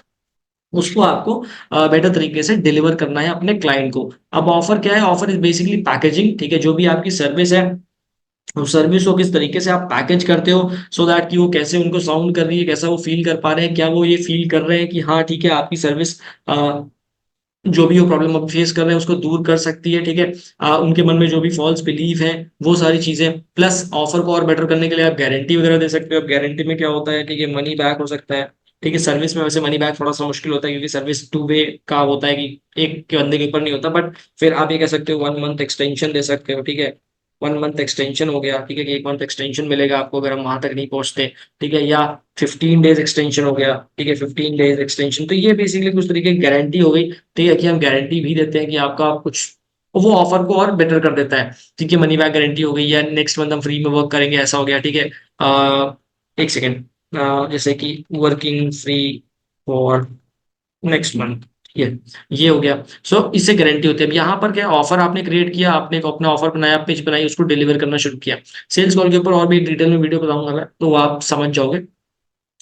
उसको आपको बेटर तरीके से डिलीवर करना है अपने क्लाइंट को। अब ऑफर क्या है, ऑफर इज बेसिकली पैकेजिंग, ठीक है, जो भी आपकी सर्विस है उस सर्विस को किस तरीके से आप पैकेज करते हो, सो दैट कि वो कैसे उनको साउंड कर रही है, कैसा वो फील कर पा रहे हैं, क्या वो ये फील कर रहे हैं कि हाँ ठीक है आपकी सर्विस जो भी वो प्रॉब्लम आप फेस कर रहे हैं उसको दूर कर सकती है, ठीक है। उनके मन में जो भी फॉल्स बिलीव है वो सारी चीजें, प्लस ऑफर को और बेटर करने के लिए आप गारंटी वगैरह दे सकते हो। अब गारंटी में क्या होता है, ठीक है, मनी बैक हो सकता है, ठीक है। सर्विस में वैसे मनी बैक थोड़ा सा मुश्किल होता है, क्योंकि सर्विस टू वे का होता है, कि एक के बंदे के ऊपर नहीं होता, बट फिर आप ये कह सकते हो 1 मंथ एक्सटेंशन दे सकते हो, ठीक है। 1 मंथ एक्सटेंशन हो गया, ठीक है, कि 1 मंथ एक्सटेंशन मिलेगा आपको अगर हम वहां तक नहीं पहुंचते, ठीक है, या 15 डेज एक्सटेंशन हो गया, ठीक है, 15 डेज एक्सटेंशन। तो ये बेसिकली कुछ तरीके की गारंटी हो गई, ठीक है, कि हम गारंटी भी देते हैं कि आपका कुछ वो ऑफर को और बेटर कर देता है, ठीक है। मनी बैक गारंटी हो गई, या नेक्स्ट मंथ हम फ्री में वर्क करेंगे, ऐसा हो गया, ठीक है। एक सेकेंड, जैसे कि working free for next month, ये हो गया। सो इससे गारंटी होती है। अब यहाँ पर क्या ऑफर आपने क्रिएट किया, आपने एक अपना ऑफर बनाया, पेज बनाई, उसको डिलीवर करना शुरू किया। सेल्स कॉल के ऊपर और भी डिटेल में वीडियो बताऊंगा मैं, तो वो आप समझ जाओगे।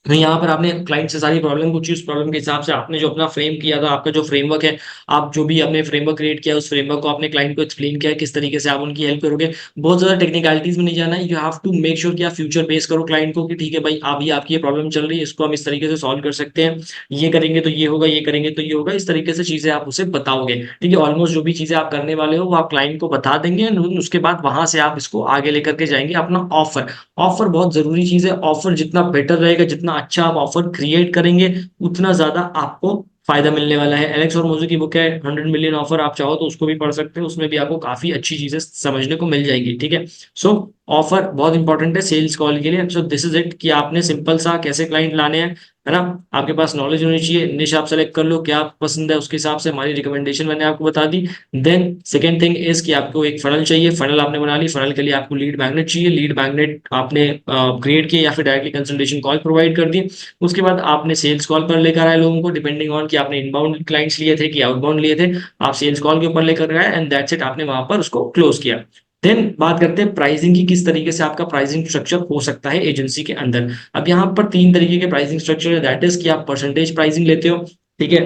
तो यहाँ पर आपने क्लाइंट से सारी प्रॉब्लम पूछी, उस प्रॉब्लम के हिसाब से आपने जो अपना फ्रेम किया था, आपका जो फ्रेमवर्क है, आप जो भी आपने फ्रेमवर्क क्रिएट किया, उस फ्रेमवर्क को आपने क्लाइंट को एक्सप्लेन किया किस तरीके से आप उनकी हेल्प करोगे। बहुत ज्यादा टेक्निकलिटीज में नहीं जाना है, you have to make sure कि आप फ्यूचर बेस करो क्लाइंट को, कि ठीक है भाई अभी आपकी ये प्रॉब्लम चल रही है, इसको हम इस तरीके से सॉल्व कर सकते हैं, ये करेंगे तो ये होगा, ये करेंगे तो ये होगा, इस तरीके से चीजें आप उसे बताओगे, ठीक है। ऑलमोस्ट जो भी चीजें आप करने वाले हो वो आप क्लाइंट को बता देंगे, उसके बाद वहां से आप इसको आगे लेकर के जाएंगे अपना ऑफर। ऑफर बहुत जरूरी चीज है, ऑफर जितना बेटर रहेगा, जितना अच्छा आप ऑफर क्रिएट करेंगे, उतना ज्यादा आपको फायदा मिलने वाला है। एलेक्स और मोजो की बुक है 100 मिलियन ऑफर, आप चाहो तो उसको भी पढ़ सकते हो, उसमें भी आपको काफी अच्छी चीजें समझने को मिल जाएगी, ठीक है। सो ऑफर बहुत इंपॉर्टेंट है सेल्स कॉल के लिए। सो दिस इज इट, कि आपने सिंपल सा कैसे क्लाइंट लाने हैं, है ना। आपके पास नॉलेज होनी चाहिए, निश आप सेलेक्ट कर लो क्या पसंद है, उसके हिसाब से हमारी रिकमेंडेशन मैंने आपको बता दी। देन सेकेंड थिंग इज कि आपको एक फनल चाहिए, फनल आपने बना ली, फनल के लिए आपको लीड मैग्नेट चाहिए, लीड मैग्नेट आपने क्रिएट किया या फिर डायरेक्टली कंसल्टेशन कॉल प्रोवाइड कर दी। उसके बाद आपने सेल्स कॉल पर लेकर आए लोगों को, डिपेंडिंग ऑन कि आपने इनबाउंड क्लाइंट्स लिए थे कि आउटबाउंड लिए थे, आप सेल्स कॉल के ऊपर लेकर गए एंड दैट्स इट, आपने वहां पर उसको क्लोज किया। देन बात करते हैं प्राइसिंग की, किस तरीके से आपका प्राइसिंग स्ट्रक्चर हो सकता है एजेंसी के अंदर। अब यहाँ पर 3 तरीके के प्राइसिंग स्ट्रक्चर है, दैट इज कि आप परसेंटेज प्राइसिंग लेते हो, ठीक है।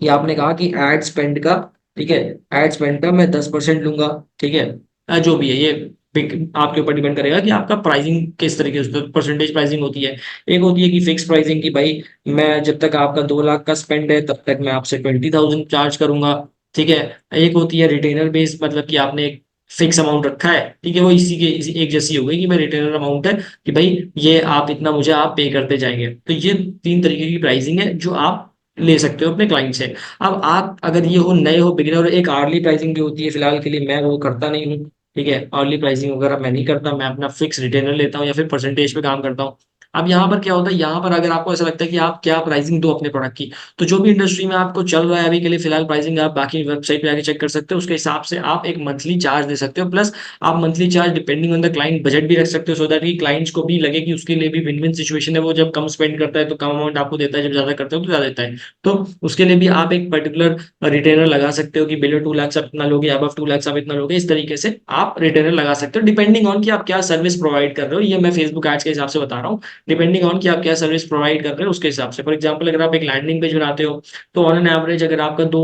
ये आपने कहा कि एड स्पेंड का, ठीक है, एड स्पेंड का मैं 10% लूंगा, ठीक है। जो भी है ये आपके ऊपर डिपेंड करेगा कि आपका प्राइसिंग किस तरीके से परसेंटेज प्राइसिंग होती है। एक होती है कि फिक्स प्राइसिंग, की भाई मैं जब तक आपका 2 लाख का स्पेंड है तब तक मैं आपसे 20,000 चार्ज करूंगा, ठीक है। एक होती है रिटेनर बेस्ड, मतलब कि आपने एक फिक्स अमाउंट रखा है, ठीक है, वो इसी एक जैसी हो गई कि भाई रिटेनर अमाउंट है, कि भाई ये आप इतना मुझे आप पे करते जाएंगे। तो ये 3 तरीके की प्राइसिंग है जो आप ले सकते हो अपने क्लाइंट से। अब आप अगर ये हो नए हो बिगिनर, एक आर्ली प्राइसिंग भी होती है, फिलहाल के लिए मैं वो करता नहीं हूँ, ठीक है, अर्ली प्राइसिंग वगैरह मैं नहीं करता, मैं अपना फिक्स रिटेनर लेता हूँ या फिर परसेंटेज पे काम करता हूँ। अब यहाँ पर क्या होता है, यहाँ पर अगर आपको ऐसा लगता है कि आप क्या प्राइसिंग दो अपने प्रोडक्ट की, तो जो भी इंडस्ट्री में आपको चल रहा है अभी के लिए फिलहाल प्राइसिंग, आप बाकी वेबसाइट पे आके चेक कर सकते हो, उसके हिसाब से आप एक मंथली चार्ज दे सकते हो। प्लस आप monthly charge depending on the client budget भी रख सकते हो, सो दैट कि क्लाइंट्स को भी लगे कि उसके लिए भी विन विन सिचुएशन है, वो जब कम स्पेंड करता है तो कम अमाउंट आपको देता है, जब ज्यादा करते हो तो ज्यादा देता है। तो उसके लिए भी आप एक पर्टिकुलर रिटेनर लगा सकते हो कि बिलो 2 लाख आप इतना लोगे, अब 2 लाख आप इतना लोगे, इस तरीके से आप रिटेनर लगा सकते हो, डिपेंडिंग ऑन कि आप क्या सर्विस प्रोवाइड कर रहे हो। ये मैं फेसबुक एड्स के हिसाब से बता रहा हूँ, डिपेंडिंग ऑन कि आप क्या सर्विस प्रोवाइड कर रहे हो उसके हिसाब से। फॉर एग्जाम्पल अगर आप एक लैंडिंग पेज बनाते हो, तो ऑन एन एवरेज अगर आपका दो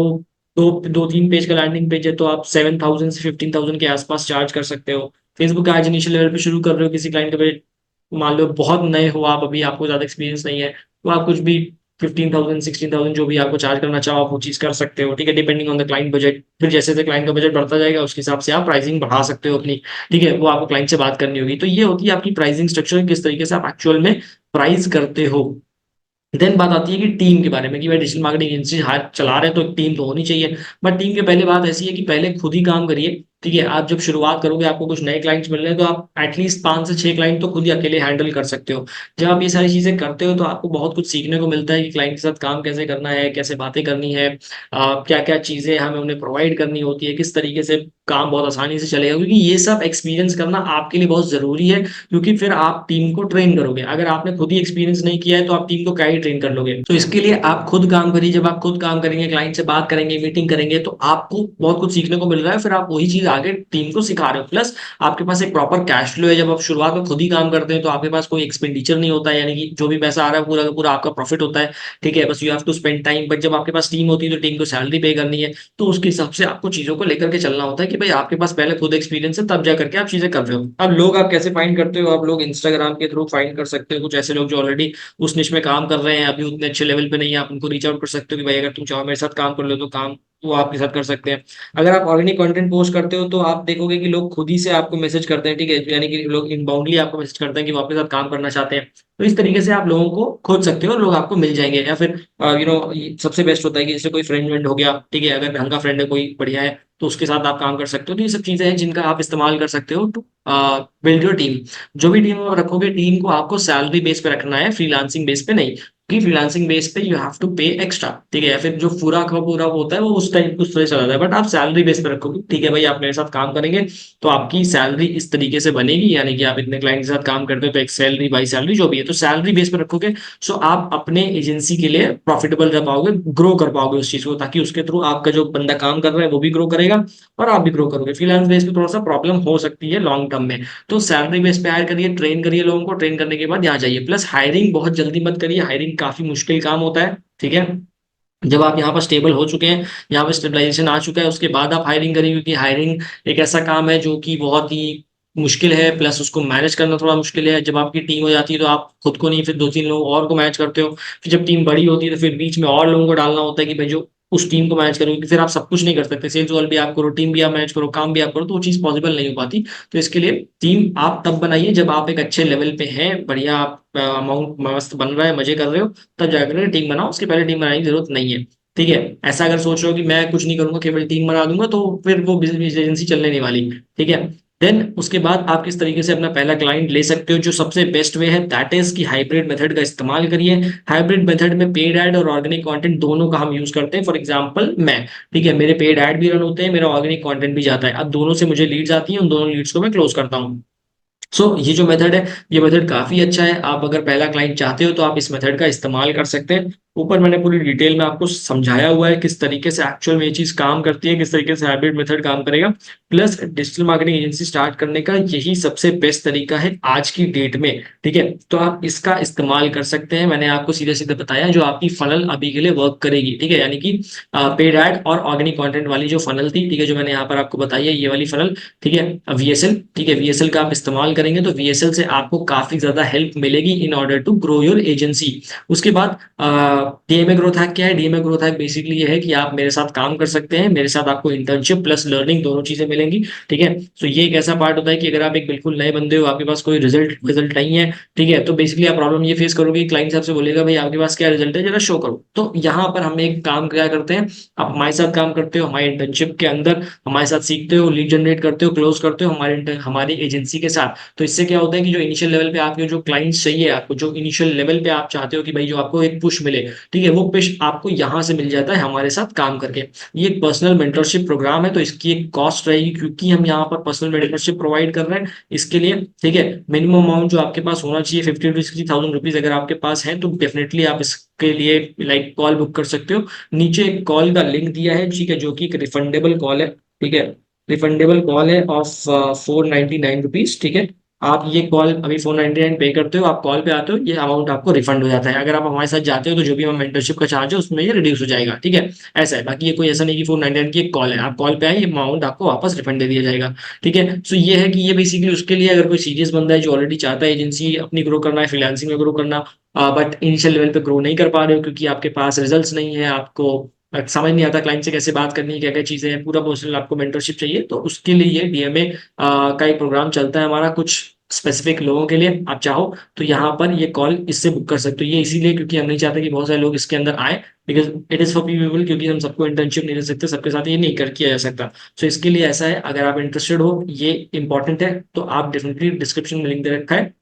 दो 2-3 पेज का लैंडिंग पेज है, तो आप 7,000 से 15,000 के आसपास चार्ज कर सकते हो। फेसबुक एड्स इनिशियल लेवल पे शुरू कर रहे हो किसी क्लाइंट के, मान लो बहुत नए हो आप, अभी आपको ज्यादा एक्सपीरियंस नहीं है, तो आप कुछ भी 15,000 16,000 जो भी आपको चार्ज करना चाहो आप वो चीज कर सकते हो, ठीक है, depending on the client budget. फिर जैसे जैसे क्लाइंट का बजट बढ़ता जाएगा उसके हिसाब से आप प्राइसिंग बढ़ा सकते हो अपनी, ठीक है, वो आपको क्लाइंट से बात करनी होगी। तो ये होती है आपकी प्राइसिंग स्ट्रक्चर, किस तरीके से आप एक्चुअल में प्राइस करते हो। देन बात आती है कि टीम के बारे में, कि भाई डिजिटल मार्केटिंग एजेंसी हाथ चला रहे हैं तो एक टीम तो होनी चाहिए। बट टीम के पहले बात ऐसी है कि पहले खुद ही काम करिए, ठीक है। आप जब शुरुआत करोगे आपको कुछ नए क्लाइंट्स मिल रहे हैं तो आप एटलीस्ट 5 से 6 क्लाइंट तो खुद ही अकेले हैंडल कर सकते हो। जब आप ये सारी चीजें करते हो तो आपको बहुत कुछ सीखने को मिलता है कि क्लाइंट के साथ काम कैसे करना है, कैसे बातें करनी है, क्या क्या चीजें हमें उन्हें प्रोवाइड करनी होती है, किस तरीके से काम बहुत आसानी से चलेगा, क्योंकि ये सब एक्सपीरियंस करना आपके लिए बहुत जरूरी है। क्योंकि फिर आप टीम को ट्रेन करोगे, अगर आपने खुद ही एक्सपीरियंस नहीं किया है तो आप टीम को क्या ही ट्रेन कर लोगे। तो इसके लिए आप खुद काम करिए। जब आप खुद काम करेंगे, क्लाइंट से बात करेंगे, मीटिंग करेंगे, तो आपको बहुत कुछ सीखने को मिल रहा है, फिर आप वही चीज आगे टीम को सिखा रहे हो। प्लस आपके पास एक प्रॉपर कैश फ्लो है। जब आप शुरुआत में खुद ही काम करते हैं तो आपके पास कोई एक्सपेंडिचर नहीं होता है, यानी कि जो भी पैसा आ रहा है पूरा का पूरा आपका प्रॉफिट होता है, ठीक है, बस you have to spend time. But जब आपके पास टीम होती है तो टीम को सैलरी पे करनी है, तो उसके हिसाब से आपको चीजों को लेकर के चलना होता है कि भाई आपके पास पहले खुद एक्सपीरियंस है तब जा करके आप चीजें कर रहे हो। अब लोग आप कैसे फाइंड करते हो? आप लोग इंस्टाग्राम के थ्रू फाइंड कर सकते हो। कुछ ऐसे लोग जो ऑलरेडी उस निश में काम कर रहे हैं, अभी उतने अच्छे लेवल पे नहीं है, आप उनको रीच आउट कर सकते हो कि भाई अगर तुम चाहो मेरे साथ काम कर लो तो काम वो आपके साथ कर सकते हैं। अगर आप ऑर्गेनिक कंटेंट पोस्ट करते हो तो आप देखोगे कि लोग खुद ही से आपको मैसेज करते हैं, ठीक है, यानी कि लोग इनबाउंडली आपको मैसेज करते हैं कि वो आपके साथ काम करना चाहते हैं। तो इस तरीके से आप लोगों को खोज सकते हो और लोग आपको मिल जाएंगे। या फिर सबसे बेस्ट होता है कि जैसे कोई फ्रेंड वेंड हो गया, ठीक है, अगर ढंग का फ्रेंड है कोई बढ़िया है तो उसके साथ आप काम कर सकते हो। तो ये सब चीजें हैं जिनका आप इस्तेमाल कर सकते हो टू बिल्ड योर टीम। जो भी टीम आप रखोगे, टीम को आपको सैलरी बेस पे रखना है, फ्रीलांसिंग बेस पे नहीं। कि फ्रीलांसिंग बेस पे यू हैव टू पे एक्स्ट्रा, ठीक है, या फिर जो पूरा का पूरा वो होता है वो उस टाइम उस तरह चला जाता है। बट आप सैलरी बेस पे रखोगे, ठीक है भाई, आप मेरे साथ काम करेंगे तो आपकी सैलरी इस तरीके से बनेगी, यानी कि आप इतने क्लाइंट के साथ काम करते हो तो एक सैलरी बाई सैलरी जो भी है, तो सैलरी बेस पे रखोगे। सो आप अपने एजेंसी के लिए प्रॉफिटेबल रह पाओगे, ग्रो कर पाओगे उस चीज को, ताकि उसके थ्रू आपका जो बंदा काम कर रहा है वो भी ग्रो करेगा और आप भी ग्रो करोगे। फ्रीलांस बेस पे थोड़ा सा प्रॉब्लम हो सकती है लॉन्ग टर्म में। तो सैलरी बेस पे हायर करिए, ट्रेन करिए लोगों को, ट्रेन करने के बाद यहाँ जाइए। प्लस हायरिंग बहुत जल्दी मत करिए, हायरिंग काफी मुश्किल काम होता है, ठीक है। जब आप यहाँ पर स्टेबल हो चुके हैं, यहाँ पर स्टेबलाइजेशन आ चुका है, उसके बाद आप हायरिंग करिए, क्योंकि हायरिंग एक ऐसा काम है जो कि बहुत ही मुश्किल है। प्लस उसको मैनेज करना थोड़ा मुश्किल है। जब आपकी टीम हो जाती है तो आप खुद को नहीं, फिर 2-3 लोग और को मैनेज करते हो। फिर जब टीम बड़ी होती है तो फिर बीच में और लोगों को डालना होता है कि भाई जो उस टीम को मैनेज करो, क्योंकि फिर आप सब कुछ नहीं कर सकते, सेल्स वाल भी आप करो, टीम भी आप मैनेज करो, काम भी आप करो, तो वो चीज पॉसिबल नहीं हो पाती। तो इसके लिए टीम आप तब बनाइए जब आप एक अच्छे लेवल पे हैं, बढ़िया अमाउंट मस्त बन रहा है, मजे कर रहे हो, तब जाकर टीम बनाओ। उसके पहले टीम बनाने की जरूरत नहीं है, ठीक है। ऐसा अगर सोच रहे हो कि मैं कुछ नहीं करूंगा केवल टीम बना दूंगा तो फिर वो बिजनेस एजेंसी चलने नहीं वाली, ठीक है। देन उसके बाद आप किस तरीके से अपना पहला क्लाइंट ले सकते हो, जो सबसे बेस्ट वे है दैट इज कि हाइब्रिड मेथड का इस्तेमाल करिए। हाइब्रिड मेथड में पेड एड और ऑर्गेनिक कंटेंट दोनों का हम यूज करते हैं। फॉर एग्जांपल मैं, ठीक है, मेरे पेड एड भी रन होते हैं, मेरा ऑर्गेनिक कंटेंट भी जाता है। अब दोनों से मुझे लीड्स आती हैं, उन दोनों लीड्स को मैं क्लोज करता हूँ। ये जो मेथड है, ये मेथड काफी अच्छा है। आप अगर पहला क्लाइंट चाहते हो तो आप इस मेथड का इस्तेमाल कर सकते हैं। ऊपर मैंने पूरी डिटेल में आपको समझाया हुआ है किस तरीके से एक्चुअल में ये चीज काम करती है, किस तरीके से हाइब्रिड मेथड काम करेगा। Plus digital marketing agency start करने का यही सबसे बेस्ट तरीका है आज की डेट में, ठीक है। तो आप इसका इस्तेमाल कर सकते हैं। मैंने आपको सीधे सीधे बताया जो आपकी फनल अभी के लिए वर्क करेगी, ठीक है, यानी कि पेड एड और ऑर्गेनिक कंटेंट वाली जो फनल थी, ठीक है, जो मैंने यहाँ पर आपको बताई है ये वाली फनल, ठीक है, वीएसएल, ठीक है, वीएसएल का आप इस्तेमाल करेंगे तो वीएसएल से आपको काफी ज्यादा हेल्प मिलेगी in order to grow your agency. उसके बाद डीएमए ग्रोथ हैक क्या है? डीएमए ग्रोथ हैक बेसिकली ये है कि आप मेरे साथ काम कर सकते हैं, मेरे साथ आपको इंटर्नशिप प्लस लर्निंग दोनों चीजें मिलेंगी, ठीक है। तो ये एक ऐसा पार्ट होता है कि अगर आप एक बिल्कुल नए बंदे हो, आपके पास कोई रिजल्ट रिजल्ट नहीं है, ठीक है, तो बेसिकली आप प्रॉब्लम ये फेस करोगे, क्लाइंट साहब से बोलेगा भाई आपके पास क्या रिजल्ट है जरा शो करो। तो यहाँ पर हम एक काम क्या करते हैं, आप हमारे साथ काम करते हो, हमारे इंटर्नशिप के अंदर हमारे साथ सीखते हो, लीड जनरेट करते हो, क्लोज करते हो हमारी एजेंसी के साथ। तो इससे क्या होता है कि जो इनिशियल लेवल पे आपके जो क्लाइंट्स चाहिए, आपको जो इनिशियल लेवल पे आप चाहते हो कि भाई जो आपको एक पुश मिले, ठीक है, वो पुश आपको यहाँ से मिल जाता है हमारे साथ काम करके। ये एक पर्सनल मेंटरशिप प्रोग्राम है, तो इसकी एक कॉस्ट रहेगी, क्योंकि हम यहाँ पर पर्सनल मेंटरशिप प्रोवाइड कर रहे हैं इसके लिए, ठीक है। मिनिमम अमाउंट जो आपके पास होना चाहिए 50 to 60,000 रुपीज, अगर आपके पास है तो डेफिनेटली आप इसके लिए लाइक कॉल बुक कर सकते हो। नीचे एक कॉल का लिंक दिया है, ठीक है, जो कि एक रिफंडेबल कॉल है, ठीक है, रिफंडेबल कॉल है ऑफ 499 रुपीज, ठीक है। आप ये कॉल अभी 499 पे करते हो, आप कॉल पे आते हो, ये अमाउंट आपको रिफंड हो जाता है। अगर आप हमारे साथ जाते हो तो जो भी हमारा मेंटरशिप का चार्ज है उसमें ये रिड्यूस हो जाएगा, ठीक है। ऐसा है, बाकी ये कोई ऐसा नहीं कि 499 की एक कॉल है, आप कॉल पे आए, ये अमाउंट आपको वापस रिफंड दे दिया जाएगा, ठीक है। सो ये है कि ये बेसिकली उसके लिए, अगर कोई सीरियस बंदा है जो ऑलरेडी चाहता है एजेंसी अपनी ग्रो करना है, फ्रीलांसिंग में ग्रो करना, बट इनिशियल लेवल पे ग्रो नहीं कर पा रहे हो क्योंकि आपके पास रिजल्ट्स नहीं है, आपको समझ नहीं आता क्लाइंट से कैसे बात करनी है, क्या क्या चीजें हैं, पूरा पर्सनल आपको मेंटरशिप चाहिए, तो उसके लिए डीएमए का एक प्रोग्राम चलता है हमारा, कुछ स्पेसिफिक लोगों के लिए। आप चाहो तो यहाँ पर ये कॉल इससे बुक कर सकते हो। ये इसीलिए क्योंकि हम नहीं चाहते कि बहुत सारे लोग इसके अंदर आए, because it is for people, क्योंकि हम सबको इंटर्नशिप नहीं दे सकते, सबके साथ ये नहीं कर किया जा सकता। सो इसके लिए ऐसा है, अगर आप इंटरेस्टेड हो, ये इंपॉर्टेंट है, तो आप डेफिनेटली डिस्क्रिप्शन में लिंक दे रखा है,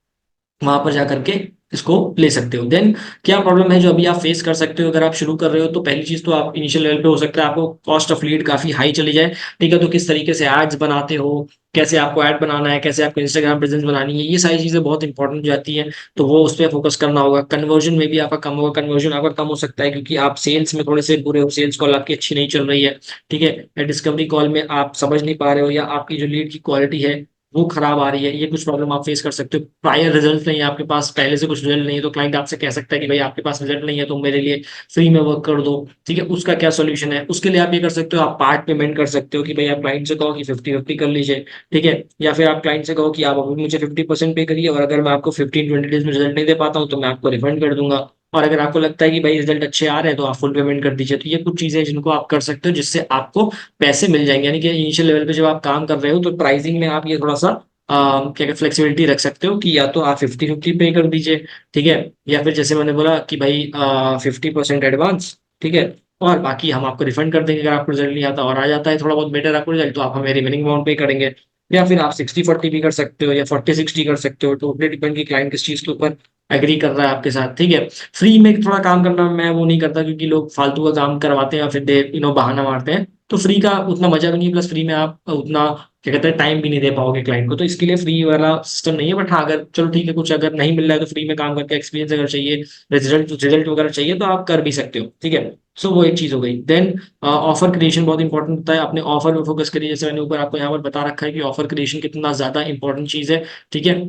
वहां पर जा करके इसको ले सकते हो। देन क्या प्रॉब्लम है जो अभी आप फेस कर सकते हो अगर आप शुरू कर रहे हो, तो पहली चीज तो आप इनिशियल लेवल पे हो सकता है आपको कॉस्ट ऑफ लीड काफी हाई चली जाए, ठीक है। तो किस तरीके से एड्स बनाते हो, कैसे आपको ऐड बनाना है, कैसे आपको इंस्टाग्राम प्रेजेंस बनानी है, ये सारी चीजें बहुत इंपॉर्टेंट हो जाती हैं। तो वो उस पर फोकस करना होगा। कन्वर्जन में भी आपका कम होगा, कन्वर्जन आपका कम हो सकता है क्योंकि आप सेल्स में थोड़े से बुरे हो, सेल्स कॉल आपकी अच्छी नहीं चल रही है, ठीक है, या डिस्कवरी कॉल में आप समझ नहीं पा रहे हो, या आपकी जो लीड की क्वालिटी है वो खराब आ रही है, ये कुछ प्रॉब्लम आप फेस कर सकते हो। प्रायर रिजल्ट नहीं है आपके पास, पहले से कुछ रिजल्ट नहीं है, तो क्लाइंट आपसे कह सकता है कि भाई आपके पास रिजल्ट नहीं है तो मेरे लिए फ्री में वर्क कर दो, ठीक है। उसका क्या सोल्यूशन है, उसके लिए आप ये कर सकते हो, आप पार्ट पेमेंट कर सकते हो कि भाई आप क्लाइंट से कहो कि 50-50 कर लीजिए, ठीक है। या फिर आप क्लाइंट से कहो कि आप अभी मुझे 50% पे करिए, और अगर मैं आपको 15-20 डेज में रिजल्ट नहीं दे पाता हूँ तो मैं आपको रिफंड कर दूंगा। और अगर आपको लगता है कि भाई रिजल्ट अच्छे आ रहे हैं तो आप फुल पेमेंट कर दीजिए। तो ये कुछ चीजें हैं जिनको आप कर सकते हो, जिससे आपको पैसे मिल जाएंगे। यानी कि इनिशियल लेवल पे जब आप काम कर रहे हो तो प्राइसिंग में आप ये थोड़ा सा क्या फ्लेक्सिबिलिटी रख सकते हो कि या तो आप 50-50 पे कर दीजिए, ठीक है, या फिर जैसे मैंने बोला कि भाई 50% एडवांस, ठीक है, और बाकी हम आपको रिफंड कर देंगे अगर आपको रिजल्ट नहीं आता, और आ जाता है थोड़ा बहुत बेटर आपको रिजल्ट तो आप हमें रिमेनिंग अमाउंट पे करेंगे। या फिर आप 60-40 भी कर सकते हो, या 40-60 कर सकते हो, तो डिपेंड की क्लाइंट किस चीज के ऊपर एग्री कर रहा है आपके साथ, ठीक है। फ्री में थोड़ा काम करना मैं वो नहीं करता क्योंकि लोग फालतू का काम करवाते हैं या फिर दे बहाना मारते हैं, तो फ्री का उतना मजा भी नहीं, प्लस फ्री में आप उतना क्या कहते हैं टाइम भी नहीं दे पाओगे क्लाइंट को, तो इसके लिए फ्री वाला सिस्टम नहीं है। बट हाँ, अगर चलो ठीक है, कुछ अगर नहीं मिल रहा है तो फ्री में काम करके एक्सपीरियंस अगर चाहिए, रिजल्ट रिजल्ट वगैरह चाहिए, तो आप कर भी सकते हो, ठीक है। सो वो एक चीज हो गई। देन ऑफर क्रिएशन बहुत इंपॉर्टेंट होता है, अपने ऑफर में फोकस करिए, जैसे मैंने ऊपर आपको यहाँ पर बता रखा है कि ऑफर क्रिएशन कितना ज्यादा इंपॉर्टेंट चीज है, ठीक है।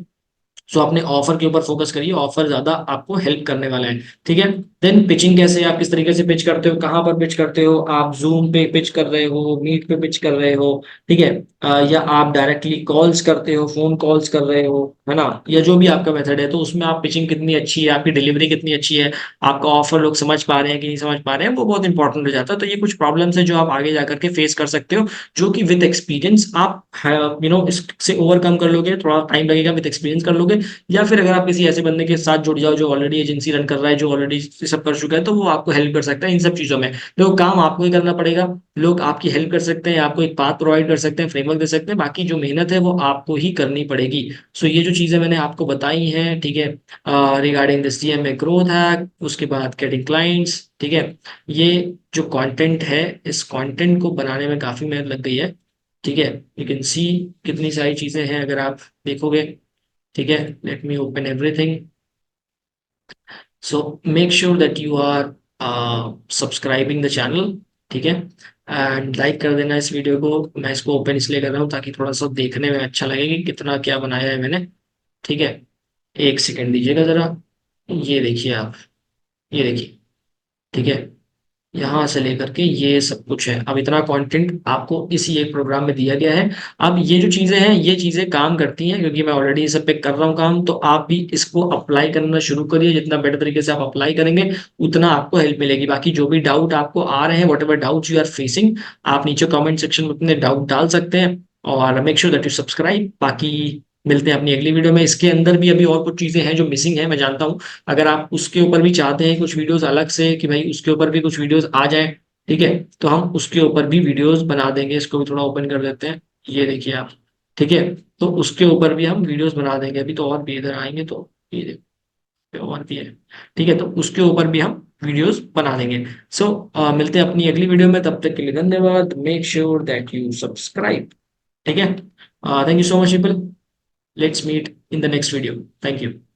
सो अपने ऑफर के ऊपर फोकस करिए, ऑफर ज्यादा आपको हेल्प करने वाला है, ठीक है। देन पिचिंग कैसे, आप किस तरीके से पिच करते हो, कहाँ पर पिच करते हो, आप जूम पे पिच कर रहे हो, मीट पे पिच कर रहे हो, ठीक है, या आप डायरेक्टली कॉल्स करते हो, फोन कॉल्स कर रहे हो, है ना, या जो भी आपका मेथड है, तो उसमें आप पिचिंग कितनी अच्छी है, आपकी डिलीवरी कितनी अच्छी है, आपका ऑफर लोग समझ पा रहे हैं कि नहीं समझ पा रहे हैं, वो बहुत इंपॉर्टेंट हो जाता है। तो ये कुछ प्रॉब्लम्स है जो आप आगे जाकर के फेस कर सकते हो, जो कि विद एक्सपीरियंस आप इससे ओवरकम कर लोगे, थोड़ा टाइम लगेगा, विद एक्सपीरियंस कर लोगे। या फिर अगर आप किसी ऐसे बंदे के साथ जुड़ जाओ जो ऑलरेडी एजेंसी रन कर रहा है, जो ऑलरेडी सब कर चुका है, तो वो आपको हेल्प कर सकता है इन सब चीजों में। देखो, काम आपको ही करना पड़ेगा, लोग आपकी हेल्प कर सकते हैं, आपको एक पाथ प्रोवाइड कर सकते हैं, फ्रेमवर्क दे सकते हैं, बाकी जो मेहनत है वो आपको ही करनी पड़ेगी। सो ये जो चीजें मैंने आपको बताई हैं, ठीक है, regarding this DMA growth hack, उसके बाद गेटिंग क्लाइंट्स, ठीक है, ये जो कंटेंट है, इस कंटेंट को बनाने में काफी मेहनत लग गई है, ठीक है। यू कैन सी कितनी सारी चीजें हैं अगर आप देखोगे, ठीक है। Let me open everything. So make sure that you are subscribing the channel, ठीक है, एंड लाइक कर देना इस वीडियो को। मैं इसको ओपन इसलिए कर रहा हूँ ताकि थोड़ा सा देखने में अच्छा लगे कि कितना क्या बनाया है मैंने, ठीक है। एक सेकंड दीजिएगा जरा, ये देखिए आप, ये देखिए, ठीक है, यहाँ से लेकर के ये सब कुछ है। अब इतना कंटेंट आपको इसी एक प्रोग्राम में दिया गया है। अब ये जो चीजें हैं, ये चीजें काम करती हैं क्योंकि मैं ऑलरेडी इस सब पे कर रहा हूँ काम, तो आप भी इसको अप्लाई करना शुरू करिए। जितना बेटर तरीके से आप अप्लाई करेंगे उतना आपको हेल्प मिलेगी। बाकी जो भी डाउट आपको आ रहे हैं, whatever doubt you are facing, आप नीचे कॉमेंट सेक्शन में अपने डाउट डाल सकते हैं, और make sure that you subscribe. बाकी मिलते हैं अपनी अगली वीडियो में। इसके अंदर भी अभी और कुछ चीजें हैं जो मिसिंग है, मैं जानता हूँ। अगर आप उसके ऊपर भी चाहते हैं कुछ वीडियोस अलग से कि भाई उसके ऊपर भी कुछ वीडियोस आ जाए, ठीक है, तो हम उसके ऊपर भी वीडियोस बना देंगे। इसको भी थोड़ा ओपन कर देते हैं, ये देखिए आप, ठीक है, तो उसके ऊपर भी हम वीडियोस बना देंगे। अभी तो और भी इधर आएंगे तो ये देखिए और भी है, ठीक है, तो उसके ऊपर भी हम वीडियोस बना देंगे। सो मिलते हैं अपनी अगली वीडियो में, तब तक के लिए धन्यवाद। Make sure that you subscribe, ठीक है। Thank you so much people, let's meet in the next video, thank you.